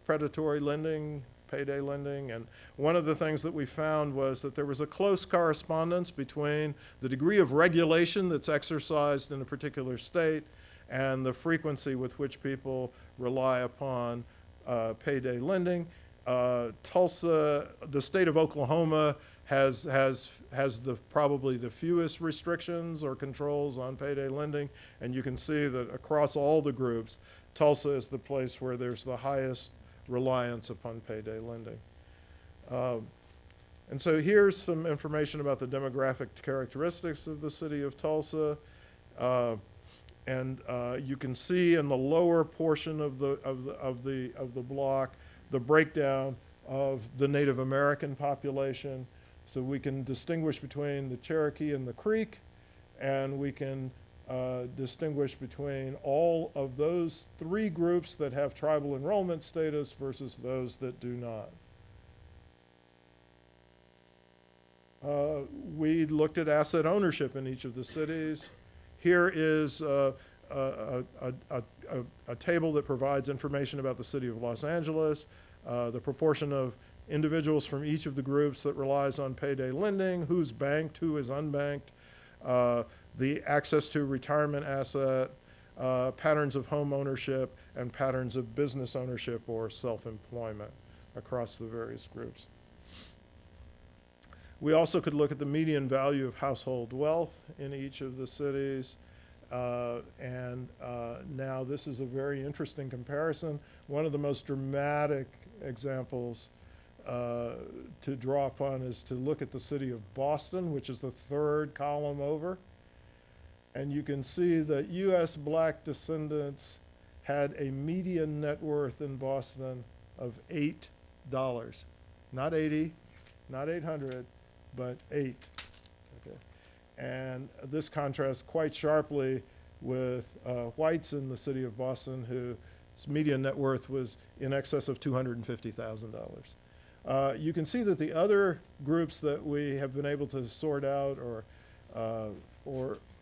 predatory lending, payday lending, and one of the things that we found was that there was a close correspondence between the degree of regulation that's exercised in a particular state and the frequency with which people rely upon payday lending. Tulsa, the state of Oklahoma, has probably the fewest restrictions or controls on payday lending, and you can see that across all the groups, Tulsa is the place where there's the highest reliance upon payday lending. And so here's some information about the demographic characteristics of the city of Tulsa. And you can see in the lower portion of the block the breakdown of the Native American population. So we can distinguish between the Cherokee and the Creek, and we can distinguish between all of those three groups that have tribal enrollment status versus those that do not. We looked at asset ownership in each of the cities. Here is a table that provides information about the city of Los Angeles, the proportion of individuals from each of the groups that relies on payday lending, who's banked, who is unbanked, the access to retirement asset, patterns of home ownership, and patterns of business ownership or self-employment across the various groups. We also could look at the median value of household wealth in each of the cities. Now this is a very interesting comparison. One of the most dramatic examples to draw upon is to look at the city of Boston, which is the third column over. And you can see that U.S. black descendants had a median net worth in Boston of $8. Not 80, not 800, but 8. Okay. And this contrasts quite sharply with whites in the city of Boston, whose median net worth was in excess of $250,000. You can see that the other groups that we have been able to sort out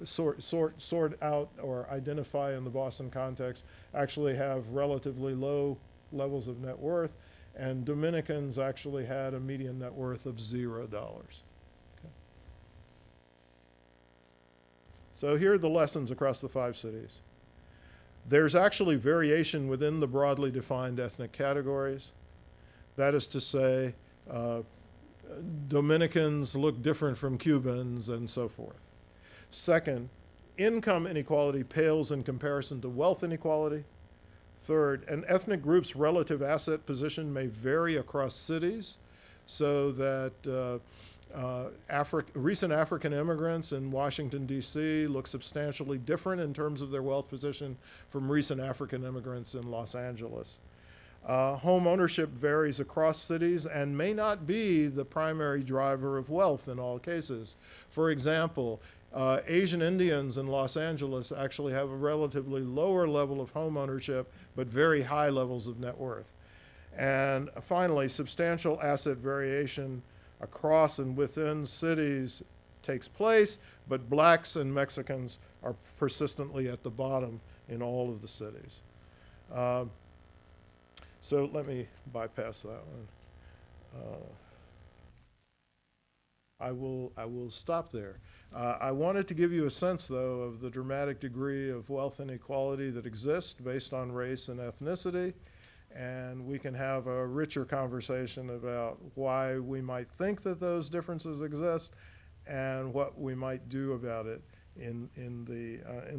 sort out or identify in the Boston context actually have relatively low levels of net worth, and Dominicans actually had a median net worth of $0. Okay. So here are the lessons across the 5 cities. There's actually variation within the broadly defined ethnic categories. That is to say, Dominicans look different from Cubans and so forth. Second, income inequality pales in comparison to wealth inequality. Third, an ethnic group's relative asset position may vary across cities, so that recent African immigrants in Washington, D.C. look substantially different in terms of their wealth position from recent African immigrants in Los Angeles. Home ownership varies across cities and may not be the primary driver of wealth in all cases. For example, Asian Indians in Los Angeles actually have a relatively lower level of home ownership, but very high levels of net worth. And finally, substantial asset variation across and within cities takes place, but blacks and Mexicans are persistently at the bottom in all of the cities. So let me bypass that one. I will stop there. I wanted to give you a sense, though, of the dramatic degree of wealth inequality that exists based on race and ethnicity, and we can have a richer conversation about why we might think that those differences exist and what we might do about it in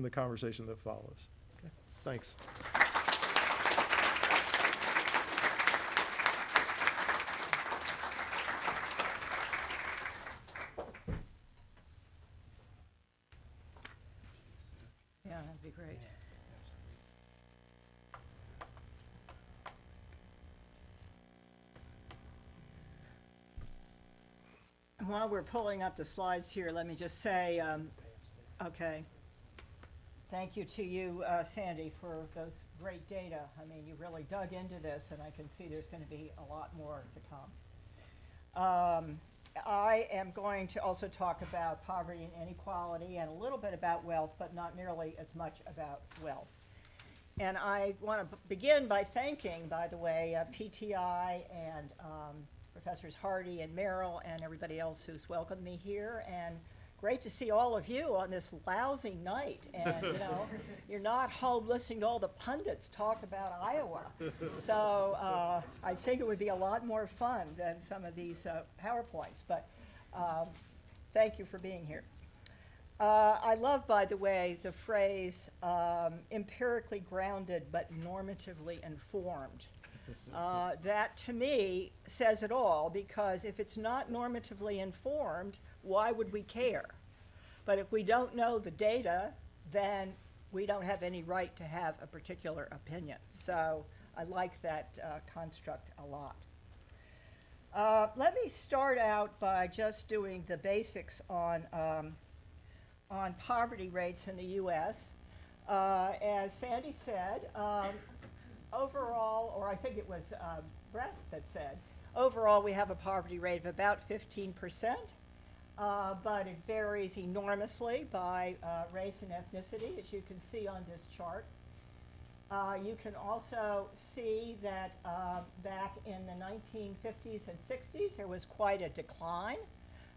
the conversation that follows. Okay. Thanks. Yeah, that'd be great. And while we're pulling up the slides here, let me just say, okay, thank you to you, Sandy, for those great data. I mean, you really dug into this, and I can see there's going to be a lot more to come. I am going to also talk about poverty and inequality and a little bit about wealth, but not nearly as much about wealth. And I want to begin by thanking, by the way, PTI and Professors Hardy and Merrill and everybody else who's welcomed me here. And great to see all of you on this lousy night. And, you know, you're not home listening to all the pundits talk about Iowa. So I think it would be a lot more fun than some of these PowerPoints. But thank you for being here. I love, by the way, the phrase empirically grounded but normatively informed. That, to me, says it all, because if it's not normatively informed, why would we care? But if we don't know the data, then we don't have any right to have a particular opinion. So I like that construct a lot. Let me start out by just doing the basics on poverty rates in the U.S. As Sandy said, overall, or I think it was Brett that said, overall we have a poverty rate of about 15%, but it varies enormously by race and ethnicity, as you can see on this chart. You can also see that back in the 1950s and 60s, there was quite a decline.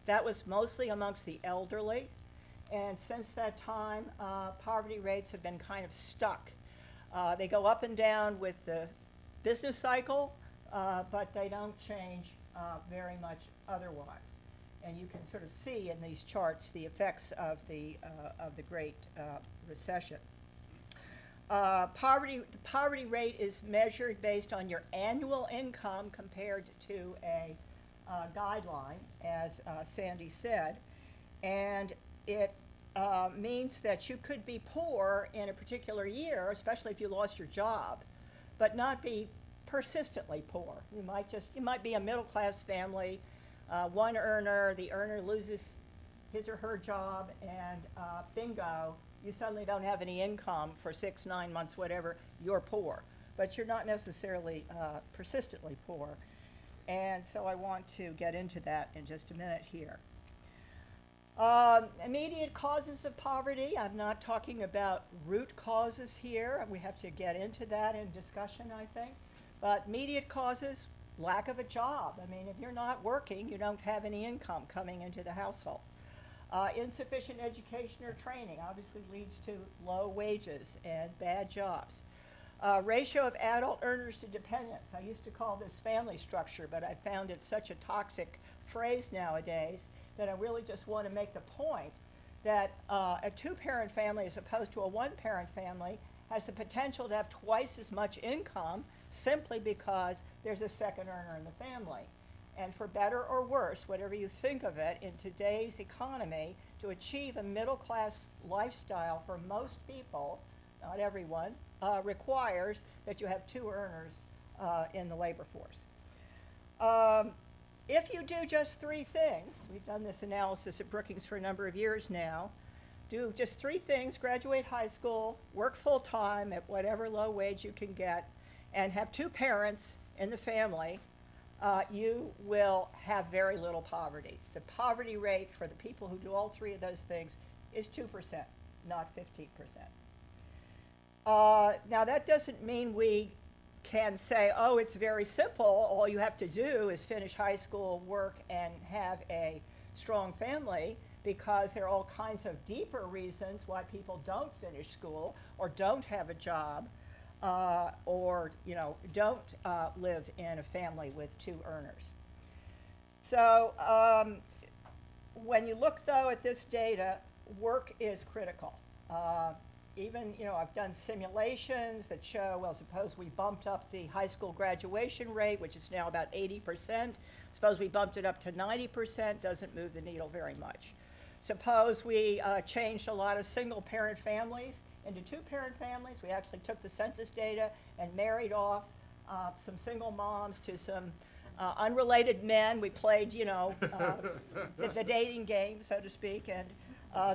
That was mostly amongst the elderly. And since that time, poverty rates have been kind of stuck. They go up and down with the business cycle, but they don't change very much otherwise. And you can sort of see in these charts the effects of the Great Recession. The poverty rate is measured based on your annual income compared to a guideline, as Sandy said. And it means that you could be poor in a particular year, especially if you lost your job, but not be persistently poor. You might be a middle-class family, one earner, the earner loses his or her job, and bingo, you suddenly don't have any income for 6, 9 months, whatever, you're poor. But you're not necessarily persistently poor. And so I want to get into that in just a minute here. Immediate causes of poverty. I'm not talking about root causes here. We have to get into that in discussion, I think. But immediate causes, lack of a job. I mean, if you're not working, you don't have any income coming into the household. Insufficient education or training obviously leads to low wages and bad jobs. Ratio of adult earners to dependents. I used to call this family structure, but I found it such a toxic phrase nowadays that I really just want to make the point that a two-parent family as opposed to a one-parent family has the potential to have twice as much income simply because there's a second earner in the family. And for better or worse, whatever you think of it, in today's economy, to achieve a middle-class lifestyle for most people, not everyone, requires that you have two earners in the labor force. If you do just three things, we've done this analysis at Brookings for a number of years now, do just three things: graduate high school, work full-time at whatever low wage you can get, and have two parents in the family, you will have very little poverty. The poverty rate for the people who do all three of those things is 2%, not 15%. Now, that doesn't mean we can say, oh, it's very simple. All you have to do is finish high school, work, and have a strong family, because there are all kinds of deeper reasons why people don't finish school or don't have a job or don't live in a family with two earners. So when you look, though, at this data, work is critical. Even, I've done simulations that show, well, suppose we bumped up the high school graduation rate, which is now about 80%. Suppose we bumped it up to 90%, doesn't move the needle very much. Suppose we changed a lot of single-parent families into two-parent families. We actually took the census data and married off some single moms to some unrelated men. We played, the dating game, so to speak, and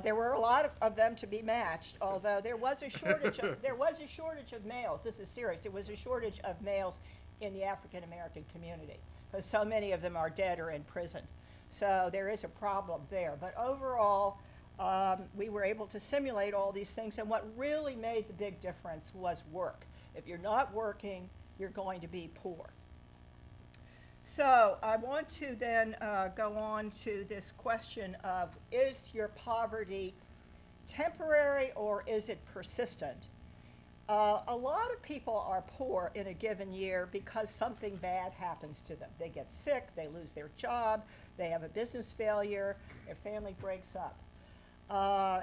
there were a lot of them to be matched, although there was a shortage of males. This is serious. There was a shortage of males in the African American community because so many of them are dead or in prison. So there is a problem there. But overall, we were able to simulate all these things, and what really made the big difference was work. If you're not working, you're going to be poor. So I want to then go on to this question of, is your poverty temporary or is it persistent? A lot of people are poor in a given year because something bad happens to them. They get sick, they lose their job, they have a business failure, their family breaks up.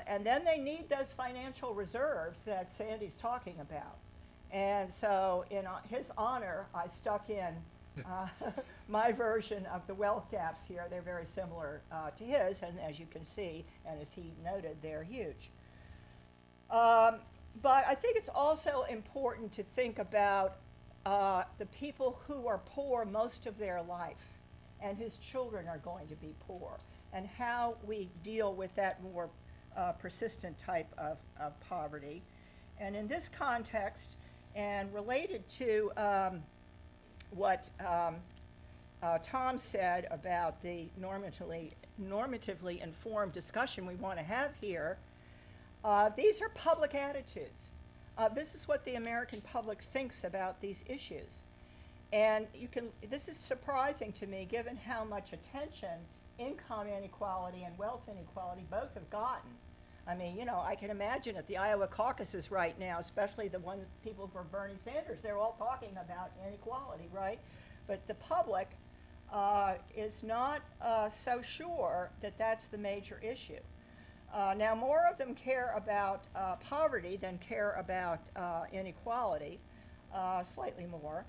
And then they need those financial reserves that Sandy's talking about. And so in his honor, I stuck in my version of the wealth gaps here. They're very similar to his, and as you can see, and as he noted, they're huge. But I think it's also important to think about the people who are poor most of their life and whose children are going to be poor, and how we deal with that more persistent type of poverty. And in this context, and related to what Tom said about the normatively informed discussion we want to have here, these are public attitudes. This is what the American public thinks about these issues. And this is surprising to me given how much attention income inequality and wealth inequality both have gotten. I mean, I can imagine at the Iowa caucuses right now, especially the people for Bernie Sanders, they're all talking about inequality, right? But the public is not so sure that that's the major issue. Now, more of them care about poverty than care about inequality, slightly more.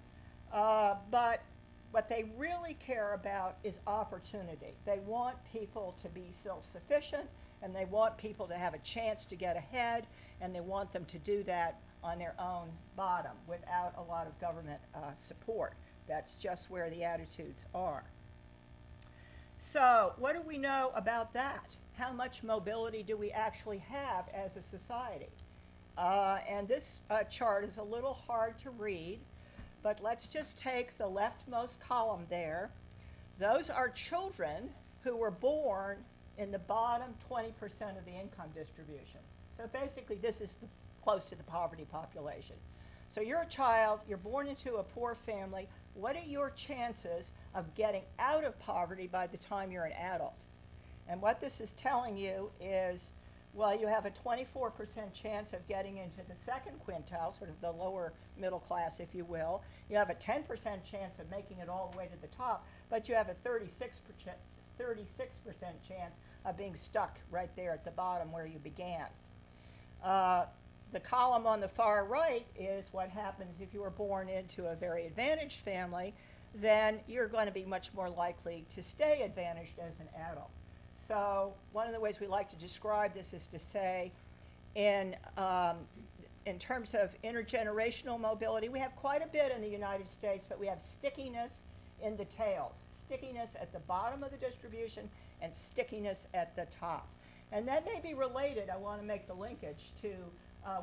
But what they really care about is opportunity. They want people to be self-sufficient, and they want people to have a chance to get ahead, and they want them to do that on their own bottom without a lot of government support. That's just where the attitudes are. So what do we know about that? How much mobility do we actually have as a society? And this chart is a little hard to read, but let's just take the leftmost column there. Those are children who were born in the bottom 20% of the income distribution. So basically, this is close to the poverty population. So you're a child, you're born into a poor family. What are your chances of getting out of poverty by the time you're an adult? And what this is telling you is, well, you have a 24% chance of getting into the second quintile, sort of the lower middle class, if you will. You have a 10% chance of making it all the way to the top, but you have a 36% chance of being stuck right there at the bottom where you began. The column on the far right is what happens if you were born into a very advantaged family. Then you're going to be much more likely to stay advantaged as an adult. So one of the ways we like to describe this is to say, in terms of intergenerational mobility, we have quite a bit in the United States, but we have stickiness in the tails, stickiness at the bottom of the distribution and stickiness at the top. And that may be related, I want to make the linkage, to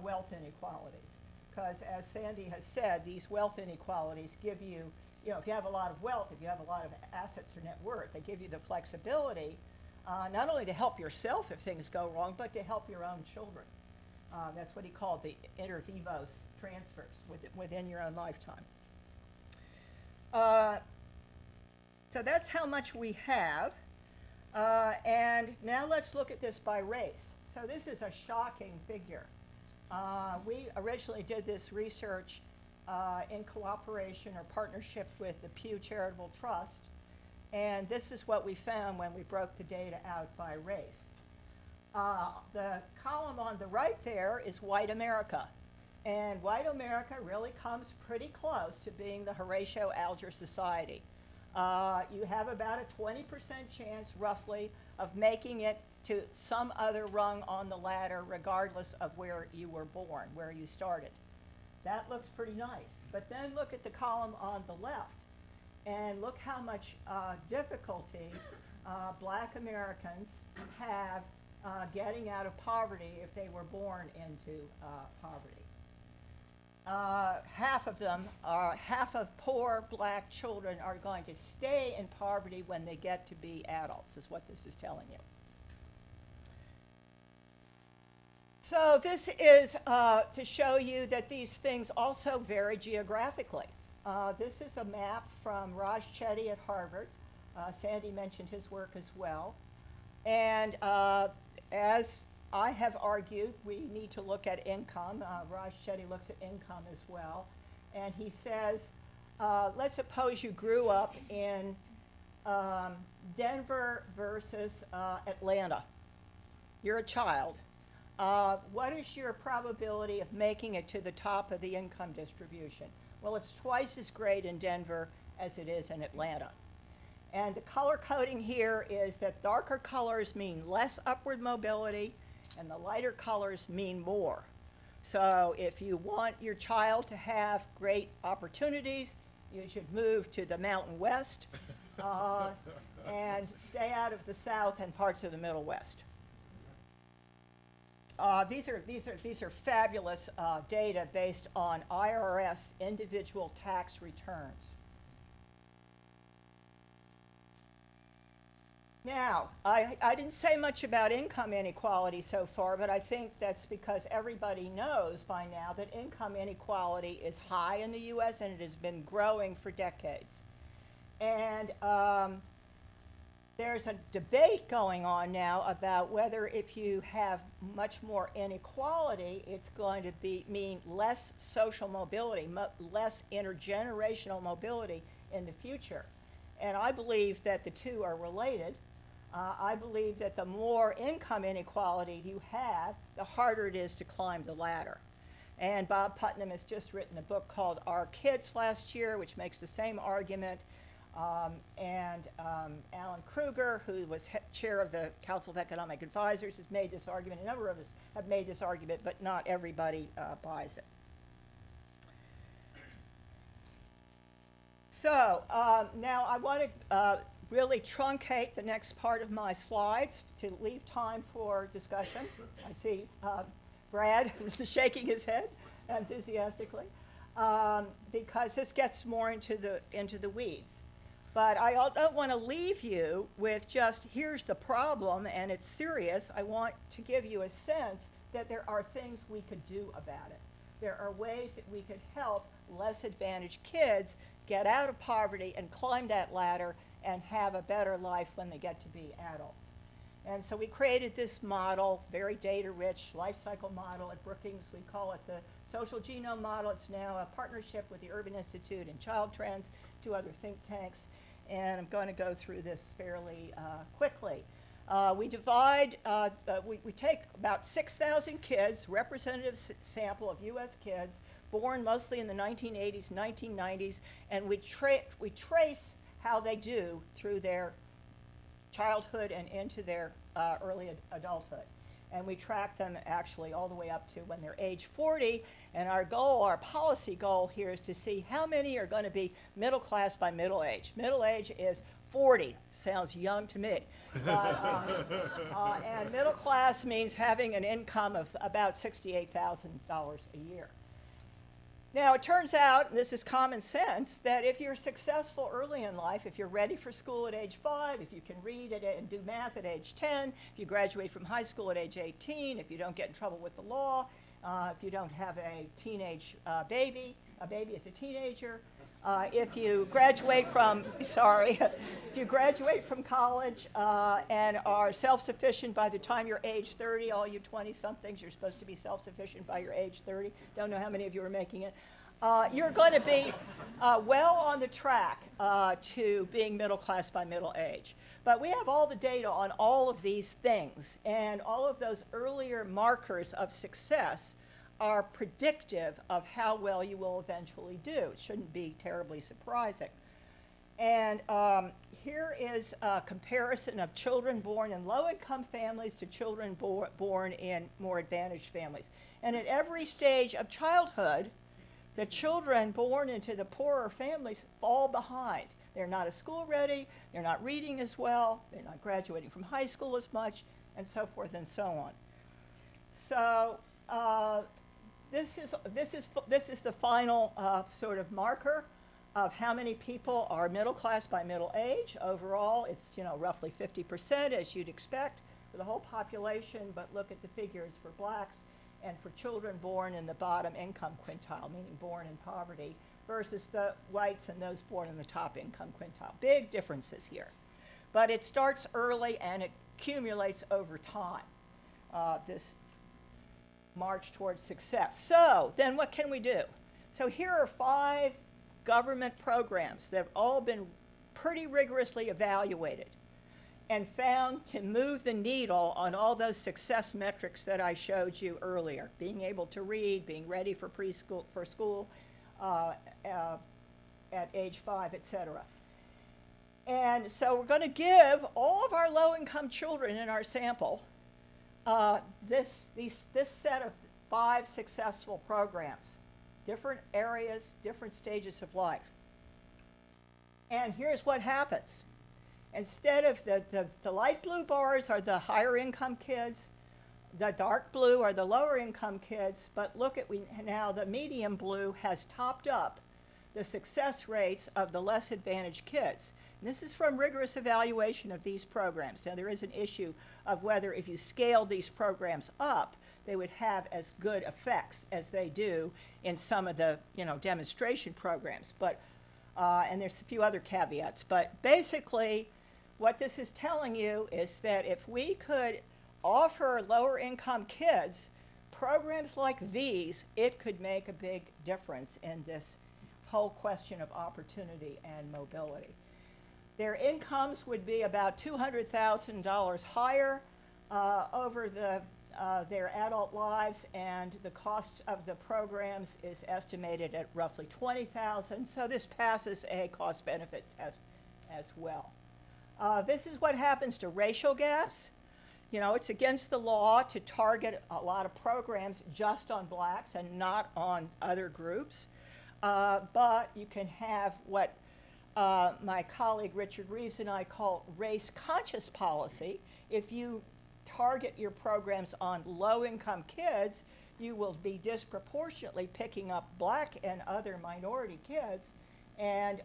wealth inequalities. Because as Sandy has said, these wealth inequalities give you, if you have a lot of wealth, if you have a lot of assets or net worth, they give you the flexibility not only to help yourself if things go wrong, but to help your own children. That's what he called the inter vivos transfers within your own lifetime. So that's how much we have. And now let's look at this by race. So this is a shocking figure. We originally did this research in cooperation or partnership with the Pew Charitable Trust. And this is what we found when we broke the data out by race. The column on the right there is white America. And white America really comes pretty close to being the Horatio Alger Society. You have about a 20% chance, roughly, of making it to some other rung on the ladder, regardless of where you were born, where you started. That looks pretty nice. But then look at the column on the left, and look how much difficulty black Americans have getting out of poverty if they were born into poverty. Half of poor black children are going to stay in poverty when they get to be adults, is what this is telling you. So this is to show you that these things also vary geographically. This is a map from Raj Chetty at Harvard. Sandy mentioned his work as well. And as I have argued, we need to look at income. Raj Chetty looks at income as well. And he says, let's suppose you grew up in Denver versus Atlanta. You're a child. What is your probability of making it to the top of the income distribution? Well, it's twice as great in Denver as it is in Atlanta. And the color coding here is that darker colors mean less upward mobility, and the lighter colors mean more. So if you want your child to have great opportunities, you should move to the Mountain West and stay out of the South and parts of the Middle West. These are fabulous data based on IRS individual tax returns. Now, I didn't say much about income inequality so far, but I think that's because everybody knows by now that income inequality is high in the US and it has been growing for decades. And there's a debate going on now about whether if you have much more inequality, it's going to mean less social mobility, less intergenerational mobility in the future. And I believe that the two are related. I believe that the more income inequality you have, the harder it is to climb the ladder. And Bob Putnam has just written a book called Our Kids last year, which makes the same argument. Alan Kruger, who was chair of the Council of Economic Advisors, has made this argument. A number of us have made this argument, but not everybody buys it. So now I want to really truncate the next part of my slides to leave time for discussion. I see Brad shaking his head enthusiastically because this gets more into the weeds. But I don't want to leave you with just, here's the problem and it's serious. I want to give you a sense that there are things we could do about it. There are ways that we could help less advantaged kids get out of poverty and climb that ladder and have a better life when they get to be adults. And so we created this model, very data-rich life cycle model at Brookings. We call it the social genome model. It's now a partnership with the Urban Institute and Child Trends, 2 other think tanks. And I'm going to go through this fairly quickly. We divide, we take about 6,000 kids, representative sample of US kids, born mostly in the 1980s, 1990s, and we trace how they do through their childhood and into their early adulthood. And we track them actually all the way up to when they're age 40. And our goal, our policy goal here is to see how many are going to be middle class by middle age. Middle age is 40. Sounds young to me. And middle class means having an income of about $68,000 a year. Now, it turns out, and this is common sense, that if you're successful early in life, if you're ready for school at age 5, if you can read and do math at age 10, if you graduate from high school at age 18, if you don't get in trouble with the law, if you don't have a teenage baby, a baby is a teenager, if you graduate from, if you graduate from college and are self-sufficient by the time you're age 30, all you 20-somethings, you're supposed to be self-sufficient by your age 30. Don't know how many of you are making it. You're going to be well on the track to being middle class by middle age. But we have all the data on all of these things, and all of those earlier markers of success are predictive of how well you will eventually do. It shouldn't be terribly surprising. And here is a comparison of children born in low-income families to children born in more advantaged families. And at every stage of childhood, the children born into the poorer families fall behind. They're not as school ready, they're not reading as well, they're not graduating from high school as much, and so forth and so on. So this is the final sort of marker of how many people are middle class by middle age. Overall, it's roughly 50%, as you'd expect for the whole population, but look at the figures for blacks and for children born in the bottom income quintile, meaning born in poverty, versus the whites and those born in the top income quintile. Big differences here. But it starts early and it accumulates over time, this march towards success. So then what can we do? So here are 5 government programs that have all been pretty rigorously evaluated and found to move the needle on all those success metrics that I showed you earlier, being able to read, being ready for preschool, for school at age 5, etc. And so we're going to give all of our low-income children in our sample this set of 5 successful programs, different areas, different stages of life. And here's what happens. Instead of the light blue bars are the higher income kids, the dark blue are the lower income kids, but look at now the medium blue has topped up the success rates of the less advantaged kids. And this is from rigorous evaluation of these programs. Now there is an issue of whether if you scale these programs up, they would have as good effects as they do in some of the demonstration programs. But and there's a few other caveats. But basically, what this is telling you is that if we could offer lower income kids programs like these, it could make a big difference in this whole question of opportunity and mobility. Their incomes would be about $200,000 higher over their adult lives, and the cost of the programs is estimated at roughly $20,000. So this passes a cost-benefit test as well. This is what happens to racial gaps. It's against the law to target a lot of programs just on blacks and not on other groups. But you can have what my colleague Richard Reeves and I call race-conscious policy. If you target your programs on low-income kids, you will be disproportionately picking up black and other minority kids. And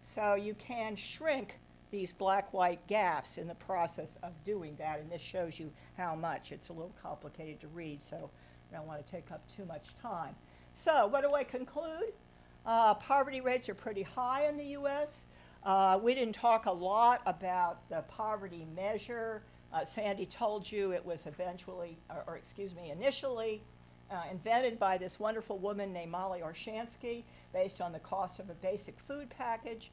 so you can shrink these black-white gaps in the process of doing that. And this shows you how much. It's a little complicated to read, so I don't want to take up too much time. So what do I conclude? Poverty rates are pretty high in the U.S. We didn't talk a lot about the poverty measure, Sandy told you it was initially invented by this wonderful woman named Molly Orshansky based on the cost of a basic food package.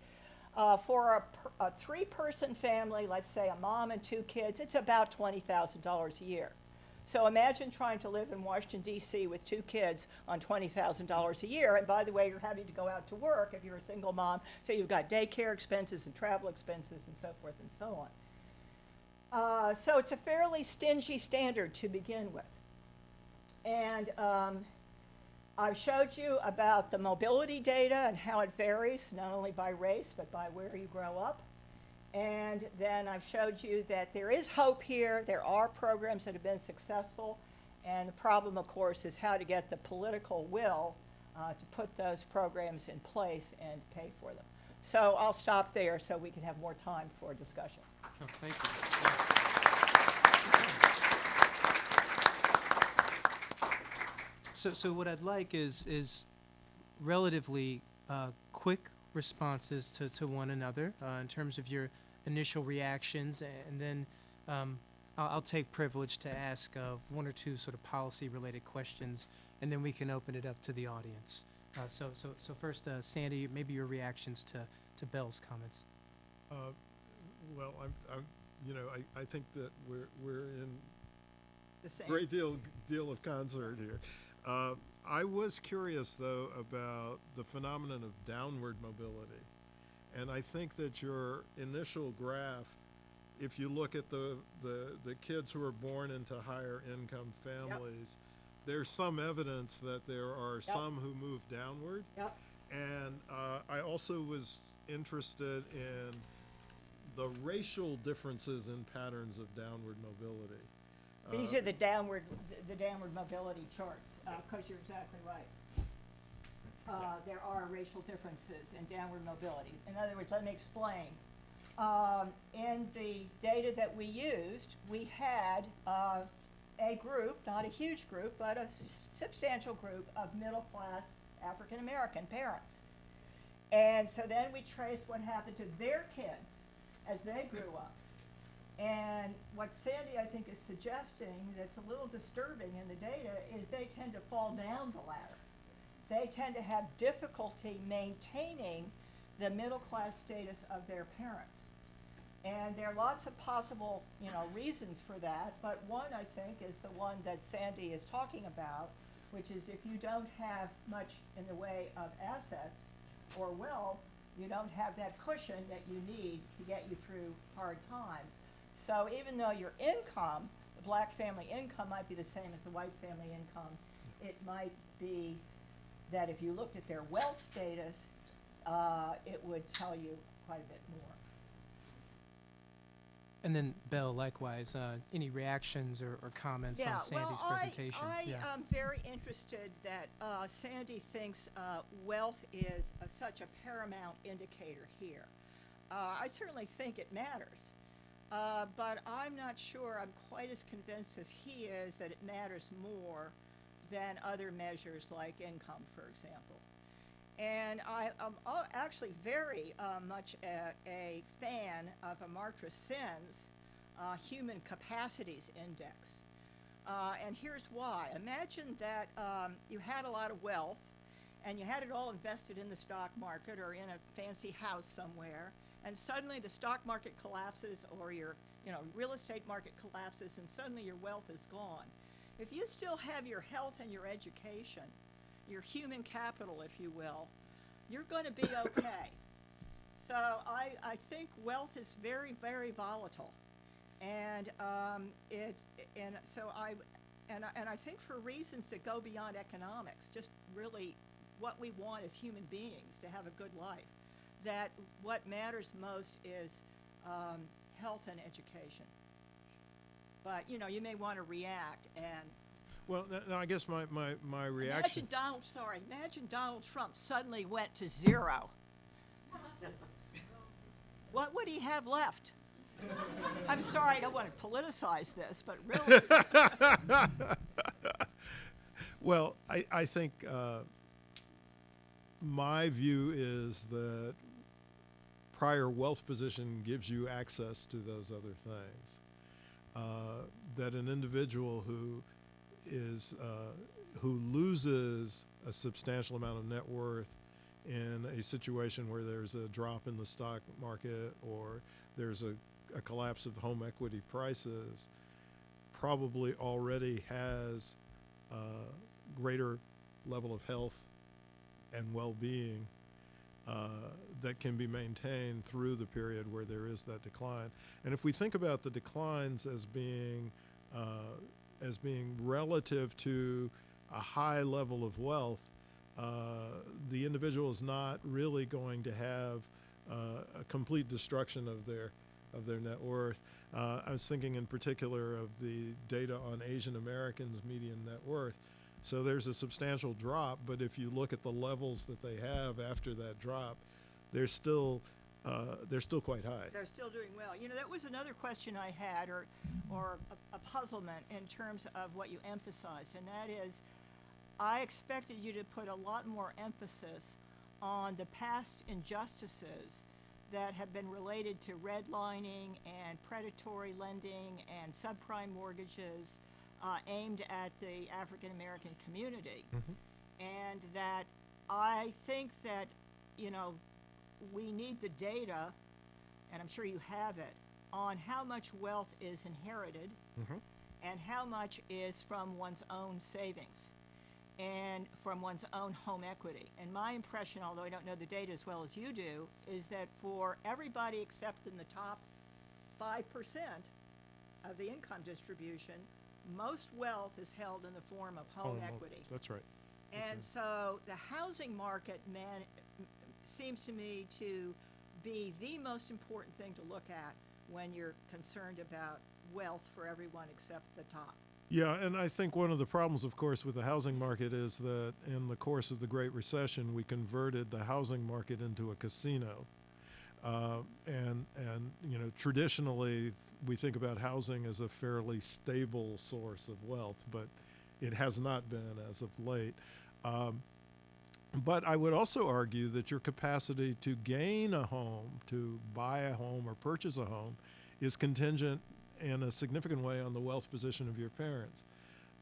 For a three-person family, let's say a mom and 2 kids, it's about $20,000 a year. So imagine trying to live in Washington, D.C. with 2 kids on $20,000 a year. And by the way, you're having to go out to work if you're a single mom. So you've got daycare expenses and travel expenses and so forth and so on. So it's a fairly stingy standard to begin with. And I've showed you about the mobility data and how it varies, not only by race, but by where you grow up. And then I've showed you that there is hope here. There are programs that have been successful. And the problem, of course, is how to get the political will to put those programs in place and pay for them. So I'll stop there so we can have more time for discussion. Oh, thank you. So what I'd like is relatively quick responses to one another in terms of your initial reactions, and then I'll take privilege to ask 1 or 2 sort of policy-related questions, and then we can open it up to the audience. So first, Sandy, maybe your reactions to Belle's comments. Well, I think that we're in The same. great deal of concert here. I was curious, though, about the phenomenon of downward mobility. And I think that your initial graph, if you look at the kids who are born into higher income families, there's some evidence that there are some who move downward. Yep. And I also was interested in the racial differences in patterns of downward mobility. These are the downward mobility charts, because you're exactly right. There are racial differences in downward mobility. In other words, let me explain. In the data that we used, we had a group, not a huge group, but a substantial group of middle-class African-American parents. And so then we traced what happened to their kids as they grew up. And what Sandy, I think, is suggesting that's a little disturbing in the data is they tend to fall down the ladder. They tend to have difficulty maintaining the middle-class status of their parents. And there are lots of possible, reasons for that, but one, I think, is the one that Sandy is talking about, which is if you don't have much in the way of assets or wealth, you don't have that cushion that you need to get you through hard times. So even though your income, the black family income, might be the same as the white family income, it might be that if you looked at their wealth status, it would tell you quite a bit more. And then, Belle, likewise, any reactions or comments on Sandy's presentation? I am very interested that Sandy thinks wealth is such a paramount indicator here. I certainly think it matters. But I'm not sure I'm quite as convinced as he is that it matters more than other measures like income, for example. And I am actually very much a fan of Amartya Sen's Human Capacities Index. And here's why. Imagine that you had a lot of wealth and you had it all invested in the stock market or in a fancy house somewhere, and suddenly the stock market collapses or your real estate market collapses and suddenly your wealth is gone. If you still have your health and your education, your human capital, if you will, you're going to be okay. So I think wealth is very, very volatile. And I think for reasons that go beyond economics, just really what we want as human beings to have a good life, that what matters most is health and education. But you may want to react and. Well, now I guess my reaction. Imagine Donald Trump suddenly went to 0. What would he have left? I'm sorry, I don't want to politicize this, but really. Well, I think my view is that prior wealth position gives you access to those other things. that an individual who loses a substantial amount of net worth in a situation where there's a drop in the stock market or there's a collapse of home equity prices probably already has a greater level of health and well-being that can be maintained through the period where there is that decline. And if we think about the declines as being relative to a high level of wealth, the individual is not really going to have a complete destruction of their net worth. I was thinking in particular of the data on Asian Americans' median net worth. So there's a substantial drop, but if you look at the levels that they have after that drop, they're still quite high. They're still doing well. You know, that was another question I had, or a puzzlement in terms of what you emphasized, and that is, I expected you to put a lot more emphasis on the past injustices that have been related to redlining and predatory lending and subprime mortgages aimed at the African American community. And that I think that, you know, we need the data, and I'm sure you have it, on how much wealth is inherited and how much is from one's own savings and from one's own home equity. And my impression, although I don't know the data as well as you do, is that for everybody except in the top 5% of the income distribution, most wealth is held in the form of home equity. That's right. And so the housing market seems to me to be the most important thing to look at when you're concerned about wealth for everyone except the top. Yeah, and I think one of the problems, of course, with the housing market is that in the course of the Great Recession, we converted the housing market into a casino. And you know, traditionally, we think about housing as a fairly stable source of wealth, but it has not been as of late. But I would also argue that your capacity to gain a home, to buy a home or purchase a home, is contingent in a significant way on the wealth position of your parents.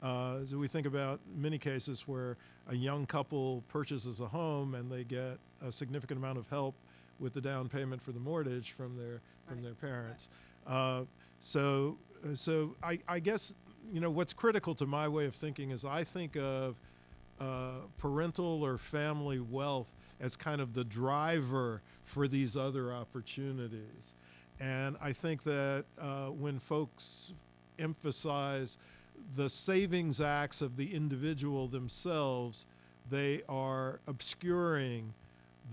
So we think about many cases where a young couple purchases a home and they get a significant amount of help with the down payment for the mortgage from their parents. So I guess, you know, what's critical to my way of thinking is I think of parental or family wealth as kind of the driver for these other opportunities. And I think that when folks emphasize the savings acts of the individual themselves, they are obscuring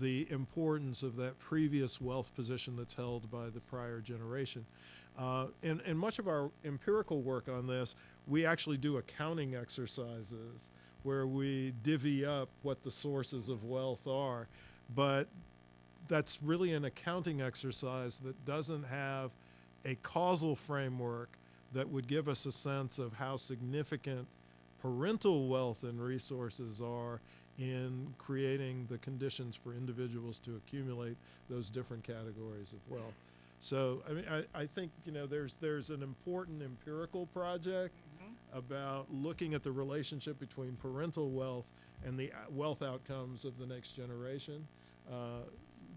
the importance of that previous wealth position that's held by the prior generation. In much of our empirical work on this, we actually do accounting exercises where we divvy up what the sources of wealth are. But that's really an accounting exercise that doesn't have a causal framework that would give us a sense of how significant parental wealth and resources are in creating the conditions for individuals to accumulate those different categories of wealth. So, I mean, I think, you know, there's an important empirical project about looking at the relationship between parental wealth and the wealth outcomes of the next generation.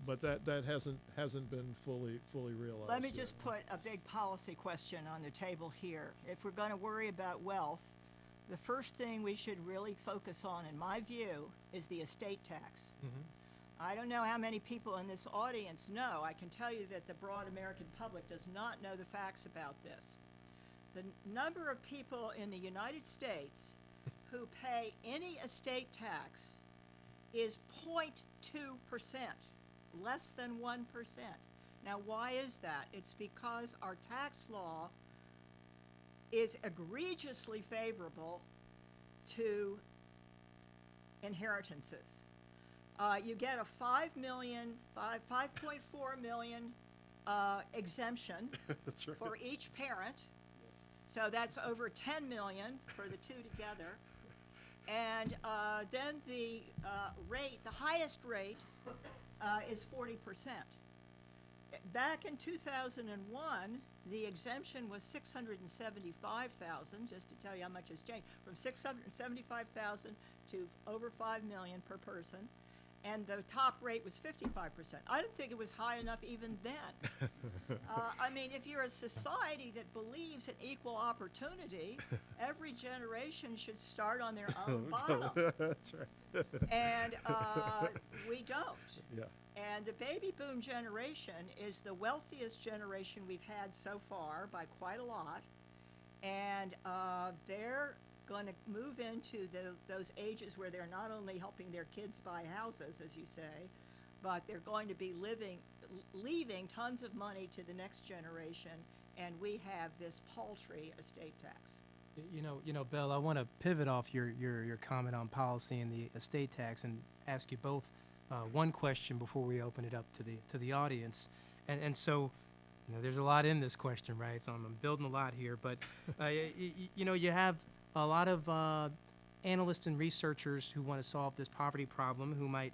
But that hasn't been fully realized. Let me yet. just put a big policy question on the table here. If we're going to worry about wealth, the first thing we should really focus on, in my view, is the estate tax. I don't know how many people in this audience know. I can tell you that the broad American public does not know the facts about this. The number of people in the United States who pay any estate tax is 0.2%, less than 1%. Now, why is that? It's because our tax law is egregiously favorable to inheritances. You get a 5.4 million exemption That's right. for each parent. So that's over 10 million for the two together. And then the rate, the highest rate, is 40%. back in 2001, the exemption was 675,000, just to tell you how much has changed, from 675,000 to over 5 million per person. And the top rate was 55%. I didn't think it was high enough even then. I mean, if you're a society that believes in equal opportunity, every generation should start on their own bottom. That's right. And we don't. Yeah. And the baby boom generation is the wealthiest generation we've had so far by quite a lot. And they're going to move into those ages where they're not only helping their kids buy houses, as you say, but they're going to be leaving tons of money to the next generation, and we have this paltry estate tax. You know, Bill, I want to pivot off your comment on policy and the estate tax and ask you both one question before we open it up to the audience. And so, you know, there's a lot in this question, right? So I'm building a lot here, but you know, you have a lot of analysts and researchers who want to solve this poverty problem, who might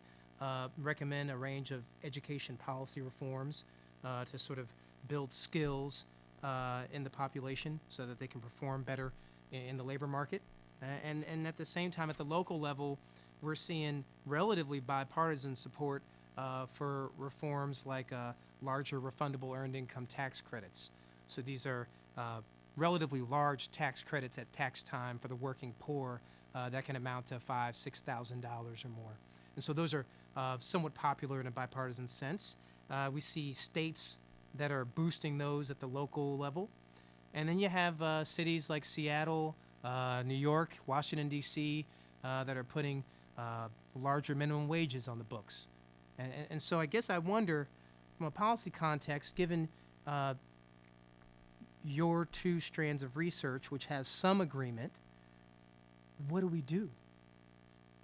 recommend a range of education policy reforms to sort of build skills in the population so that they can perform better in the labor market. And at the same time, at the local level, we're seeing relatively bipartisan support for reforms like larger refundable earned income tax credits. So these are relatively large tax credits at tax time for the working poor that can amount to $5,000-$6,000 or more. And so those are somewhat popular in a bipartisan sense. We see states that are boosting those at the local level. And then you have cities like Seattle, New York, Washington, D.C., that are putting larger minimum wages on the books. And so I guess I wonder, from a policy context, given your two strands of research, which has some agreement, what do we do?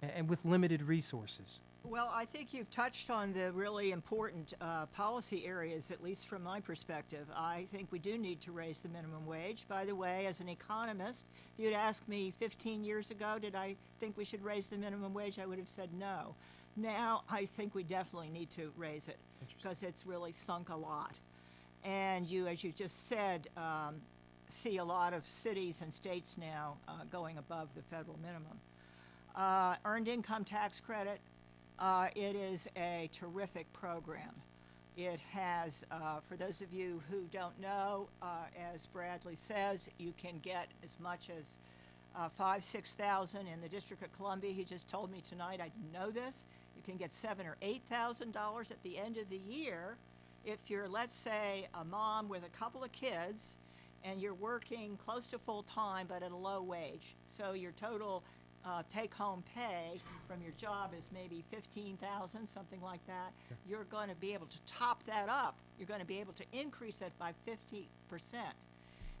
And with limited resources. Well, I think you've touched on the really important policy areas, at least from my perspective. I think we do need to raise the minimum wage. By the way, as an economist, if you'd asked me 15 years ago, did I think we should raise the minimum wage, I would have said no. Now, I think we definitely need to raise it because it's really sunk a lot. And you, as you just said, see a lot of cities and states now going above the federal minimum. Earned income tax credit, it is a terrific program. It has, for those of you who don't know, as Bradley says, you can get as much as $5,000-$6,000 in the District of Columbia. He just told me tonight, I didn't know this. You can get $7,000 or $8,000 at the end of the year if you're, let's say, a mom with a couple of kids and you're working close to full time but at a low wage. So your total take-home pay from your job is maybe $15,000, something like that. Yeah. You're going to be able to top that up. You're going to be able to increase that by 50%.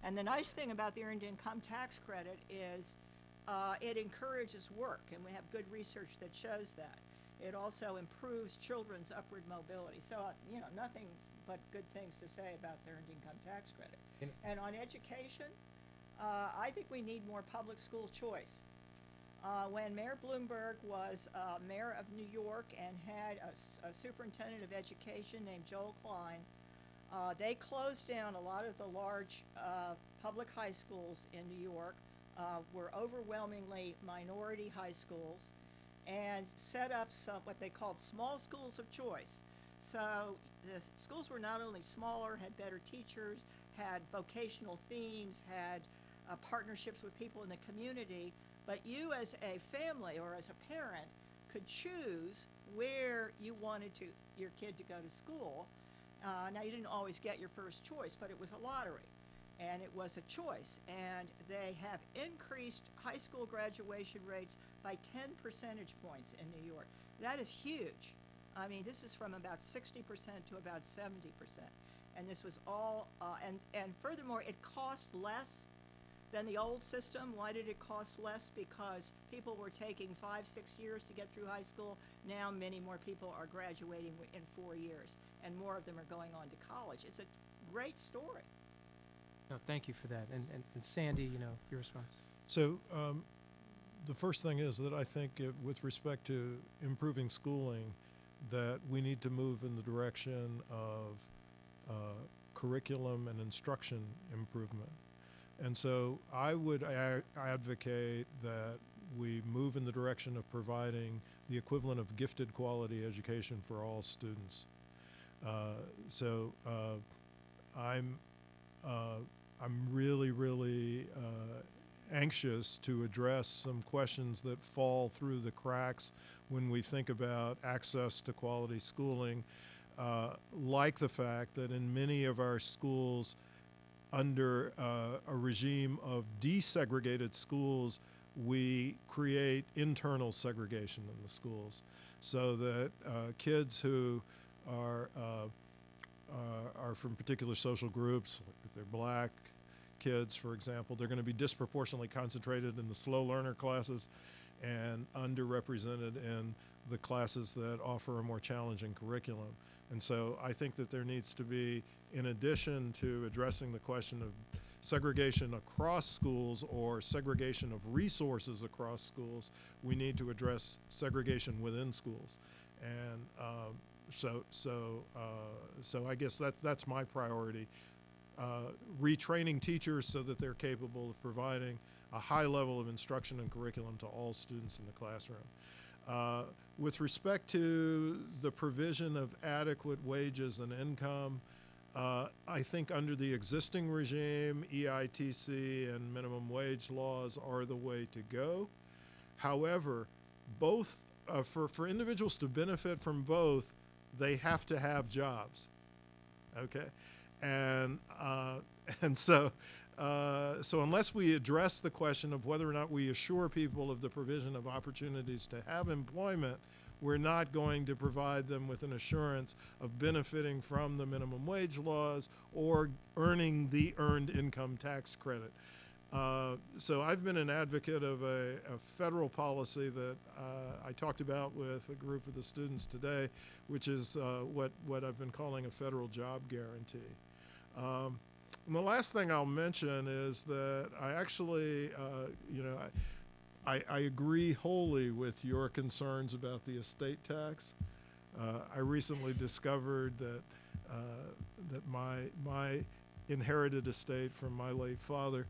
And the nice thing about the Earned Income Tax Credit is it encourages work, and we have good research that shows that. It also improves children's upward mobility. So, you know, nothing but good things to say about the Earned Income Tax Credit. And on education, I think we need more public school choice. When Mayor Bloomberg was mayor of New York and had a superintendent of education named Joel Klein, they closed down a lot of the large public high schools in New York, were overwhelmingly minority high schools, and set up some what they called small schools of choice. So the schools were not only smaller, had better teachers, had vocational themes, had partnerships with people in the community, but you as a family or as a parent could choose where you wanted your kid to go to school. Now, you didn't always get your first choice, but it was a lottery, and it was a choice. And they have increased high school graduation rates by 10 percentage points in New York. That is huge. I mean, this is from about 60% to about 70%. And this was all, and furthermore, it cost less than the old system. Why did it cost less? Because people were taking 5-6 years to get through high school. Now many more people are graduating in 4 years, and more of them are going on to college. It's a great story. No, thank you for that. And Sandy, you know, your response. So the first thing is that I think with respect to improving schooling, that we need to move in the direction of curriculum and instruction improvement. And so I would advocate that we move in the direction of providing the equivalent of gifted quality education for all students. I'm really anxious to address some questions that fall through the cracks when we think about access to quality schooling, like the fact that in many of our schools, under a regime of desegregated schools, we create internal segregation in the schools, so that kids who are from particular social groups, like if they're black kids, for example, they're going to be disproportionately concentrated in the slow learner classes and underrepresented in the classes that offer a more challenging curriculum. And so I think that there needs to be, in addition to addressing the question of segregation across schools or segregation of resources across schools, we need to address segregation within schools. And so I guess that's my priority. Retraining teachers so that they're capable of providing a high level of instruction and curriculum to all students in the classroom. With respect to the provision of adequate wages and income, I think under the existing regime, EITC and minimum wage laws are the way to go. However, both for individuals to benefit from both, they have to have jobs. Okay, and so unless we address the question of whether or not we assure people of the provision of opportunities to have employment, we're not going to provide them with an assurance of benefiting from the minimum wage laws or earning the earned income tax credit. So I've been an advocate of a federal policy that I talked about with a group of the students today, which is what I've been calling a federal job guarantee. And the last thing I'll mention is that I actually, I agree wholly with your concerns about the estate tax. I recently discovered that my inherited estate from my late father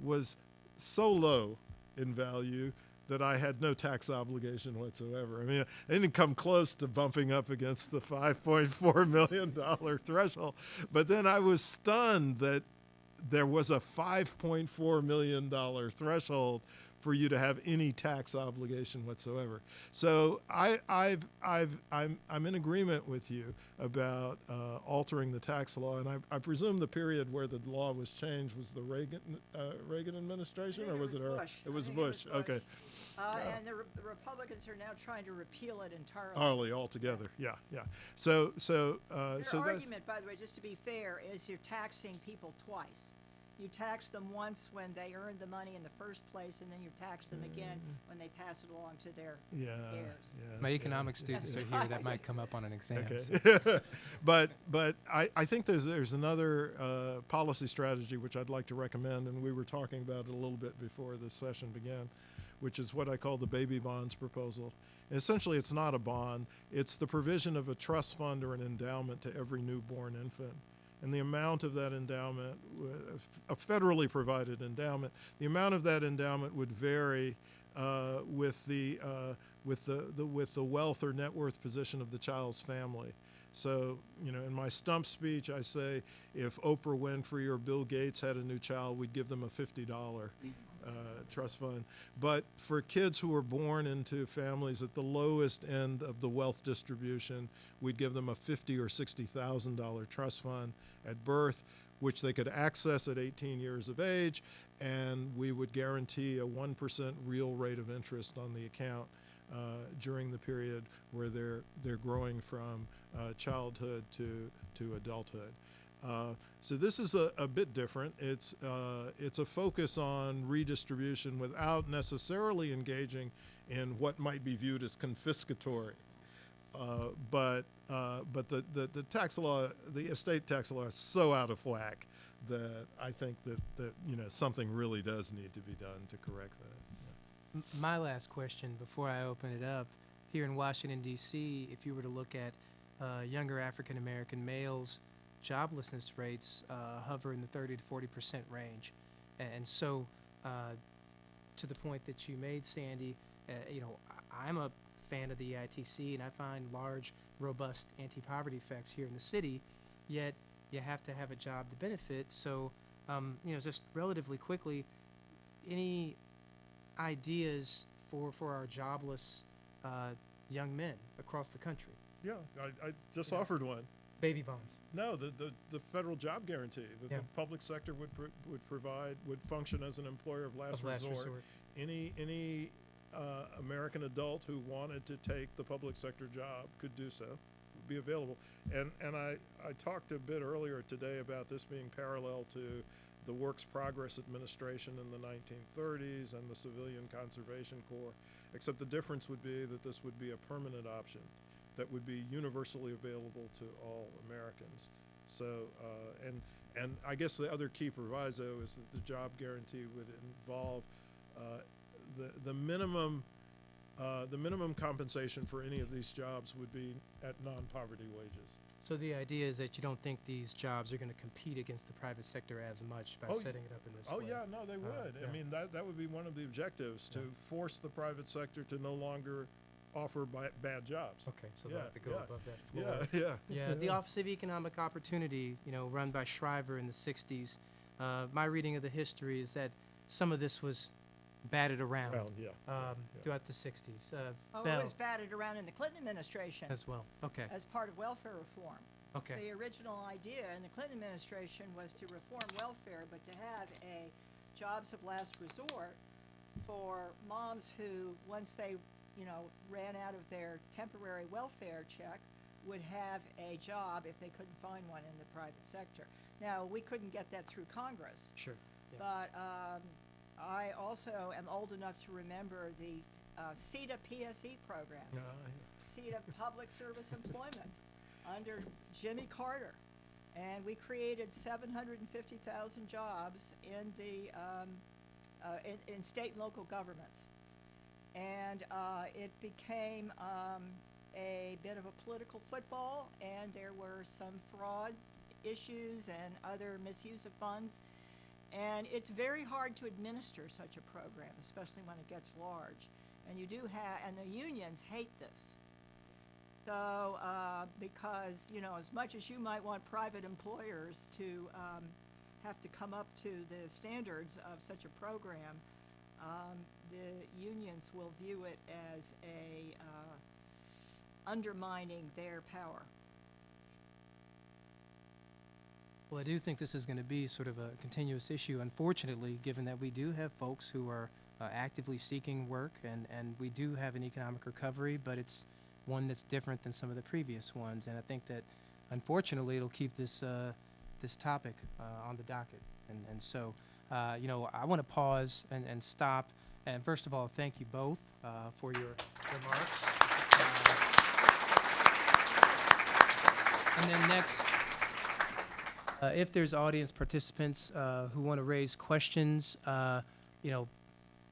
was so low in value that I had no tax obligation whatsoever. I mean, I didn't come close to bumping up against the $5.4 million threshold, but then I was stunned that there was a $5.4 million threshold for you to have any tax obligation whatsoever. So I'm in agreement with you about altering the tax law, and I presume the period where the law was changed was the Reagan administration, or was it Bush? It was I think Bush. Okay. And the Republicans are now trying to repeal it entirely. Altogether. Yeah. So Their argument, by the way, just to be fair, is you're taxing people twice. You tax them once when they earned the money in the first place, and then you tax them again when they pass it along to their heirs. My economics students are here. That might come up on an exam. Okay. So. but I think there's another policy strategy which I'd like to recommend, and we were talking about it a little bit before this session began, which is what I call the baby bonds proposal. Essentially, it's not a bond. It's the provision of a trust fund or an endowment to every newborn infant. And the amount of that endowment, a federally provided endowment, the amount of that endowment would vary with the wealth or net worth position of the child's family. So, in my stump speech, I say if Oprah Winfrey or Bill Gates had a new child, we'd give them a $50 trust fund. But for kids who were born into families at the lowest end of the wealth distribution, we'd give them a $50,000 or $60,000 trust fund at birth, which they could access at 18 years of age, and we would guarantee a 1% real rate of interest on the account during the period where they're growing from childhood to adulthood. So this is a bit different. It's a focus on redistribution without necessarily engaging in what might be viewed as confiscatory. But the tax law, the estate tax law, is so out of whack that I think that something really does need to be done to correct that. My last question before I open it up, here in Washington, D.C., if you were to look at younger African American males joblessness rates hover in the 30 to 40% range. And so, to the point that you made, Sandy, I'm a fan of the EITC, and I find large, robust anti-poverty effects here in the city, yet you have to have a job to benefit. So, just relatively quickly, any ideas for our jobless young men across the country? Yeah, I just Yeah. offered one. Baby bonds. No, the federal job guarantee that Yeah. the public sector would function as an employer of last resort. Any American adult who wanted to take the public sector job could do so, would be available. And I talked a bit earlier today about this being parallel to the Works Progress Administration in the 1930s and the Civilian Conservation Corps, except the difference would be that this would be a permanent option that would be universally available to all Americans. So, and I guess the other key proviso is that the job guarantee would involve the minimum compensation for any of these jobs would be at non-poverty wages. So the idea is that you don't think these jobs are going to compete against the private sector as much by setting it up in this Oh way? yeah, no, they would. yeah. I mean, that would be one of the objectives, to force the private sector to no longer offer bad jobs. Okay, so Yeah, they'll have to go yeah. above that floor. Yeah, Yeah, the Office of Economic Opportunity, run by Shriver in the 60s, my reading of the history is that some of this was batted around throughout the 60s. Oh, Bell it was batted around in the Clinton administration as well. Okay, as part of welfare reform. okay. The original idea in the Clinton administration was to reform welfare, but to have a jobs of last resort for moms who, once they, ran out of their temporary welfare check, would have a job if they couldn't find one in the private sector. Now, we couldn't get that through Congress, Sure. Yeah. but I also am old enough to remember the CETA PSE program. CETA Public Service Employment under Jimmy Carter, and we created 750,000 jobs in the in state and local governments, and it became a bit of a political football, and there were some fraud issues and other misuse of funds, and it's very hard to administer such a program, especially when it gets large, and and the unions hate this. So, because, as much as you might want private employers to have to come up to the standards of such a program, the unions will view it as undermining their power. Well, I do think this is going to be sort of a continuous issue, unfortunately, given that we do have folks who are actively seeking work, and we do have an economic recovery, but it's one that's different than some of the previous ones. And I think that, unfortunately, it'll keep this this topic on the docket. And so, I want to pause and stop. And first of all, thank you both for your remarks. And then next, if there's audience participants who want to raise questions,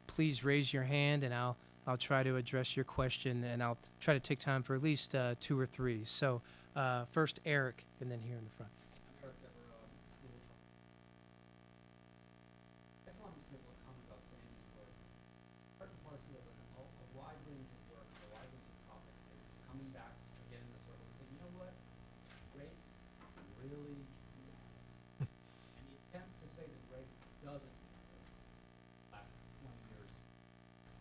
please raise your hand, and I'll try to address your question, and I'll try to take time for at least 2 or 3. So first, Eric, and then here in the front. I just wanted to make a comment about Sandy's work. Part and parcel of a wide range of work, a wide range of topics, is coming back again in the circle and saying, you know what, race really matters. And the attempt to say that race doesn't matter, last 20 years,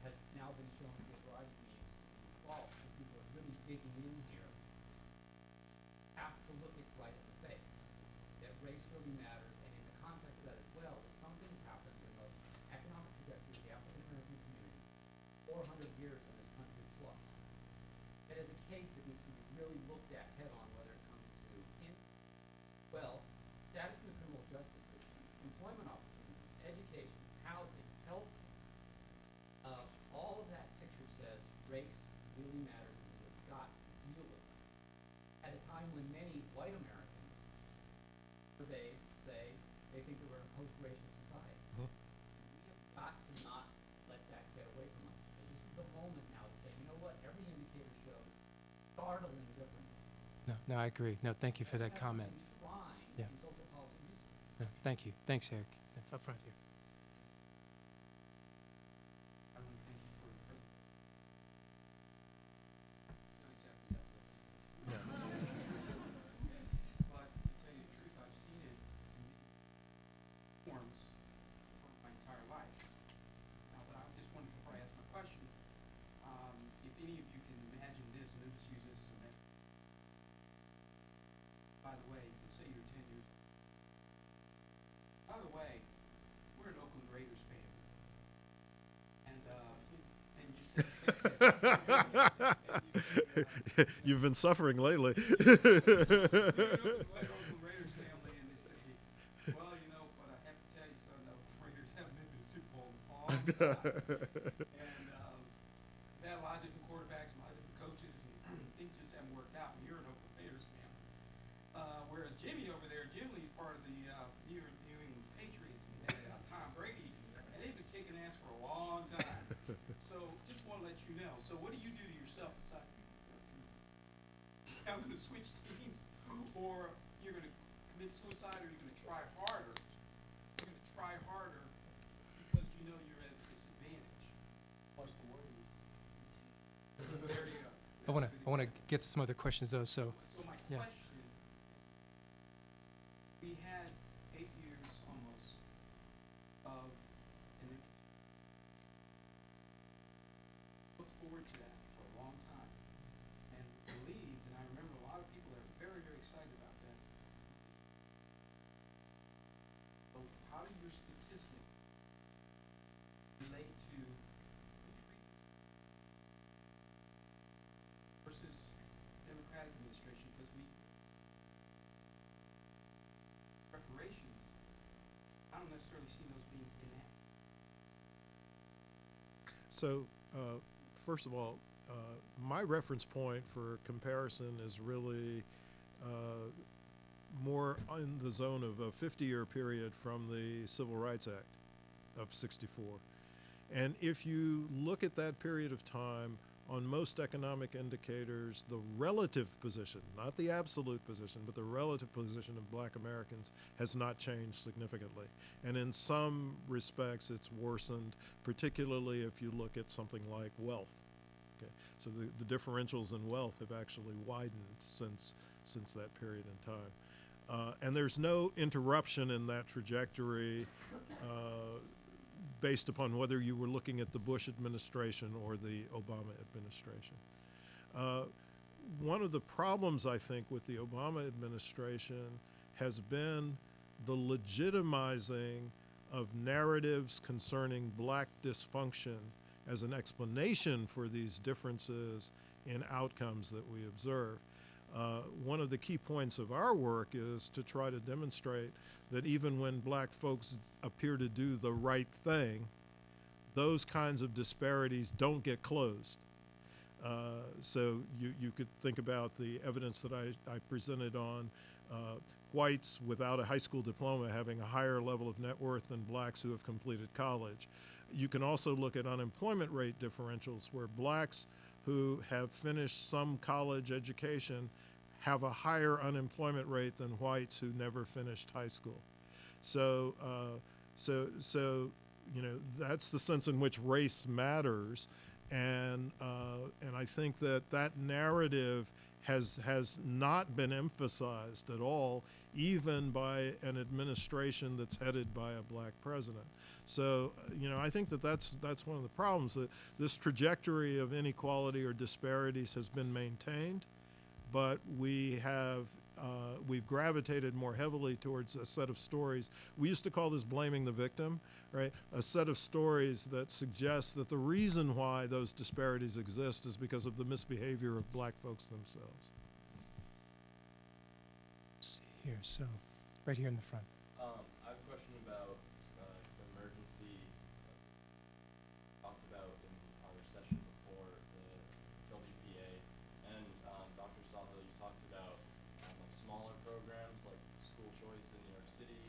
has now been shown to a variety of means to be false. If people are really digging in here, have to look it right in the face. That race really matters, and in the context of that as well, that something's happened in the economic trajectory of the African American community, 400 years in this country plus. It is a case that needs to be really looked at head on, whether it comes to wealth, status in the criminal justice system, employment opportunities, education, housing, health care. All of that picture says race really matters, and we've got to deal with it. At a time when many white Americans surveyed say they think that we're in a post-racial society. We have got to not let that get away from us. And this is the moment now to say, you know what, every indicator shows startling differences. No, I agree. No, thank you for that comment. Trying Thank you. Thanks, Eric. Up front here. I want to thank you for your presentation. It's not exactly that difficult. But to tell you the truth, I've seen it in forms for my entire life. Now, but I just wanted, before I ask my question, if any of you can imagine this, and then just use this as a measure. By the way, let's say you're 10 years old. By the way, we're an Oakland Raiders family. And you said, You've been suffering lately. we're an Oakland Raiders family, and they said, well, you know, but I have to tell you, son, the Raiders haven't been to the Super Bowl in a long time. And they had a lot of different quarterbacks, a lot of different coaches, and things just haven't worked out. And you're an Oakland Raiders family. Whereas Jimmy over there, Lee's part of the New England Patriots, and they got Tom Brady, and they've been kicking ass for a long time. So just want to let you know. So what do you do to yourself besides I'm going to switch teams, or you're going to commit suicide, or you're going to try harder? You're going to try harder because you know you're at a disadvantage. Plus the Warriors. There you go. I want to get to some other questions though. So So my Yeah. question, we had 8 years almost of an looked forward to that for a long time, and believed, and I remember a lot of people that are very, very excited about that. So how do your statistics relate to the treatment versus Democratic administration? Because we reparations, I don't necessarily see those being enacted. So, first of all, my reference point for comparison is really more in the zone of a 50-year period from the Civil Rights Act of '64. And if you look at that period of time, on most economic indicators, the relative position, not the absolute position, but the relative position of black Americans has not changed significantly. And in some respects, it's worsened, particularly if you look at something like wealth. Okay, so the differentials in wealth have actually widened since that period in time. And there's no interruption in that trajectory based upon whether you were looking at the Bush administration or the Obama administration. One of the problems, I think, with the Obama administration has been the legitimizing of narratives concerning black dysfunction as an explanation for these differences in outcomes that we observe. One of the key points of our work is to try to demonstrate that even when black folks appear to do the right thing, those kinds of disparities don't get closed. So you could think about the evidence that I presented on whites without a high school diploma having a higher level of net worth than blacks who have completed college. You can also look at unemployment rate differentials where blacks who have finished some college education have a higher unemployment rate than whites who never finished high school. So you know, that's the sense in which race matters, and I think that narrative has not been emphasized at all, even by an administration that's headed by a black president. So, you know, I think that's one of the problems, that this trajectory of inequality or disparities has been maintained, but we've gravitated more heavily towards a set of stories. We used to call this blaming the victim, right? A set of stories that suggest that the reason why those disparities exist is because of the misbehavior of black folks themselves. let's see here. So right here in the front. I have a question about the emergency talked about in our session before the WPA, and Dr. Sawhill, you talked about like smaller programs like school choice in New York City,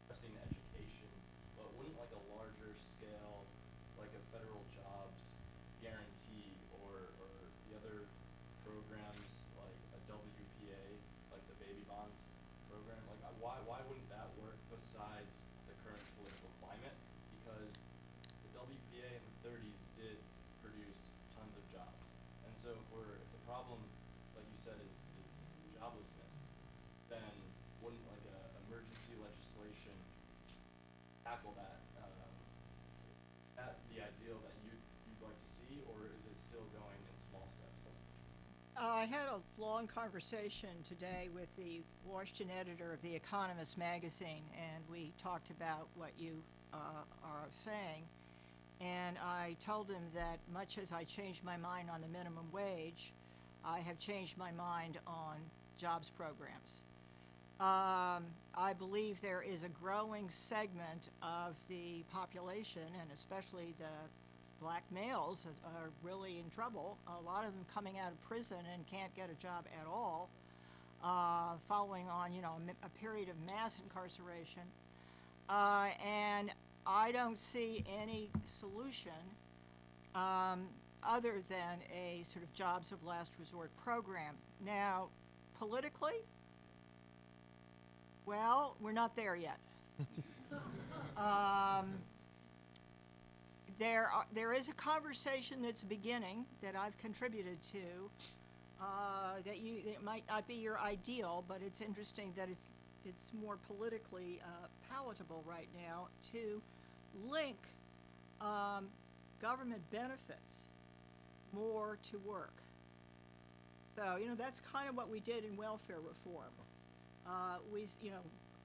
addressing education, but wouldn't like a larger scale, like a federal jobs guarantee or the other programs like a WPA, like the baby bonds program, like why wouldn't that work besides the current political climate? Because the WPA in the 30s did produce tons of jobs. And so if the problem, like you said, is joblessness, then wouldn't like a emergency legislation tackle that? That the ideal that you'd like to see, or is it still going in small steps? I had a long conversation today with the Washington editor of The Economist magazine, and we talked about what you are saying. And I told him that much as I changed my mind on the minimum wage, I have changed my mind on jobs programs. I believe there is a growing segment of the population, and especially the black males, are really in trouble. A lot of them coming out of prison and can't get a job at all, following on, a period of mass incarceration. And I don't see any solution other than a sort of jobs of last resort program. Now, politically, well, we're not there yet. There is a conversation that's beginning that I've contributed to it might not be your ideal, but it's interesting that it's more politically palatable right now to link government benefits more to work. So, that's kind of what we did in welfare reform.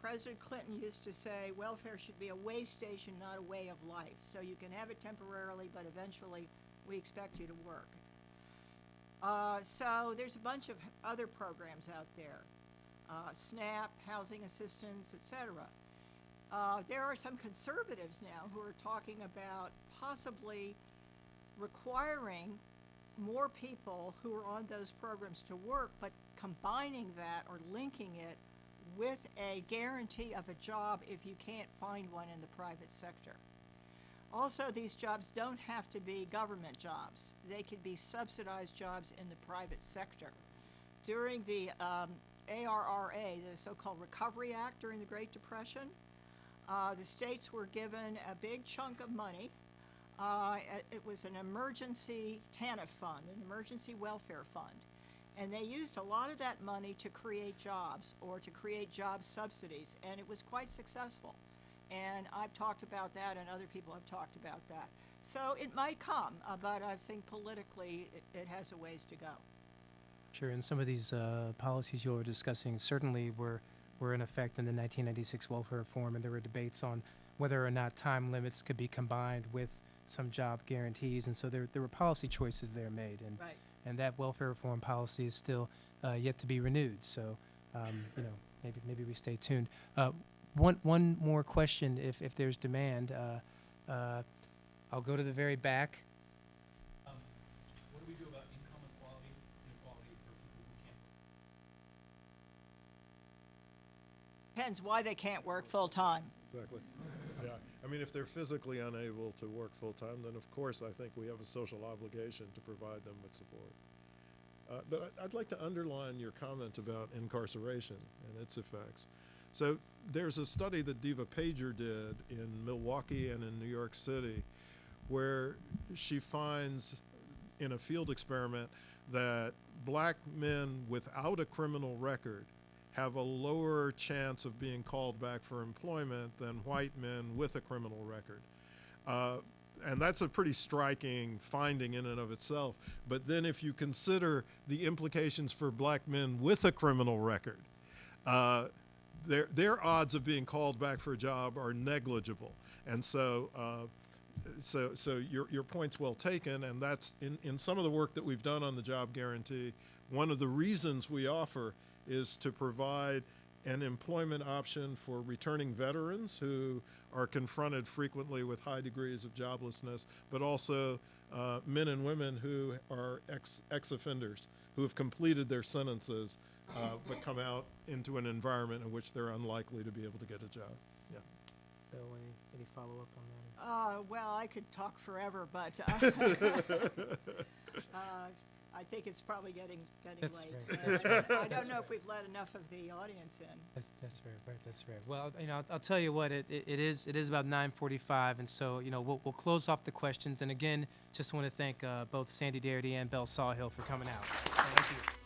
President Clinton used to say welfare should be a way station, not a way of life. So you can have it temporarily, but eventually we expect you to work. So there's a bunch of other programs out there, SNAP, housing assistance, etc. There are some conservatives now who are talking about possibly requiring more people who are on those programs to work, but combining that or linking it with a guarantee of a job if you can't find one in the private sector. Also, these jobs don't have to be government jobs. They could be subsidized jobs in the private sector. During the ARRA, the so-called Recovery Act during the Great Depression, the states were given a big chunk of money. It was an emergency TANF fund, an emergency welfare fund. And they used a lot of that money to create jobs or to create job subsidies, and it was quite successful. And I've talked about that, and other people have talked about that. So it might come, but I think politically it has a ways to go. Sure, and some of these policies you were discussing certainly were in effect in the 1996 welfare reform, and there were debates on whether or not time limits could be combined with some job guarantees, and so there were policy choices there made, and Right. and that welfare reform policy is still yet to be renewed. So, maybe we stay tuned. One more question, if there's demand. I'll go to the very back. What do we do about income inequality for people who can't work? Depends why they can't work full time. Exactly. Yeah. I mean, if they're physically unable to work full-time, then of course I think we have a social obligation to provide them with support. But I'd like to underline your comment about incarceration and its effects. So there's a study that Diva Pager did in Milwaukee and in New York City where she finds in a field experiment that black men without a criminal record have a lower chance of being called back for employment than white men with a criminal record. And that's a pretty striking finding in and of itself. But then if you consider the implications for black men with a criminal record, their odds of being called back for a job are negligible. And so your point's well taken, and that's in some of the work that we've done on the job guarantee, one of the reasons we offer is to provide an employment option for returning veterans who are confronted frequently with high degrees of joblessness, but also men and women who are ex-offenders who have completed their sentences but come out into an environment in which they're unlikely to be able to get a job. Yeah. So any follow-up on that? Well, I could talk forever, but I think it's probably getting That's late. right. That's right. I don't That's know right. if we've let enough of the audience in. That's right. That's right. Well, I'll tell you what, it is about 9:45, and so, we'll close off the questions. And again, just want to thank both Sandy Darity and Belle Sawhill for coming out. Thank you.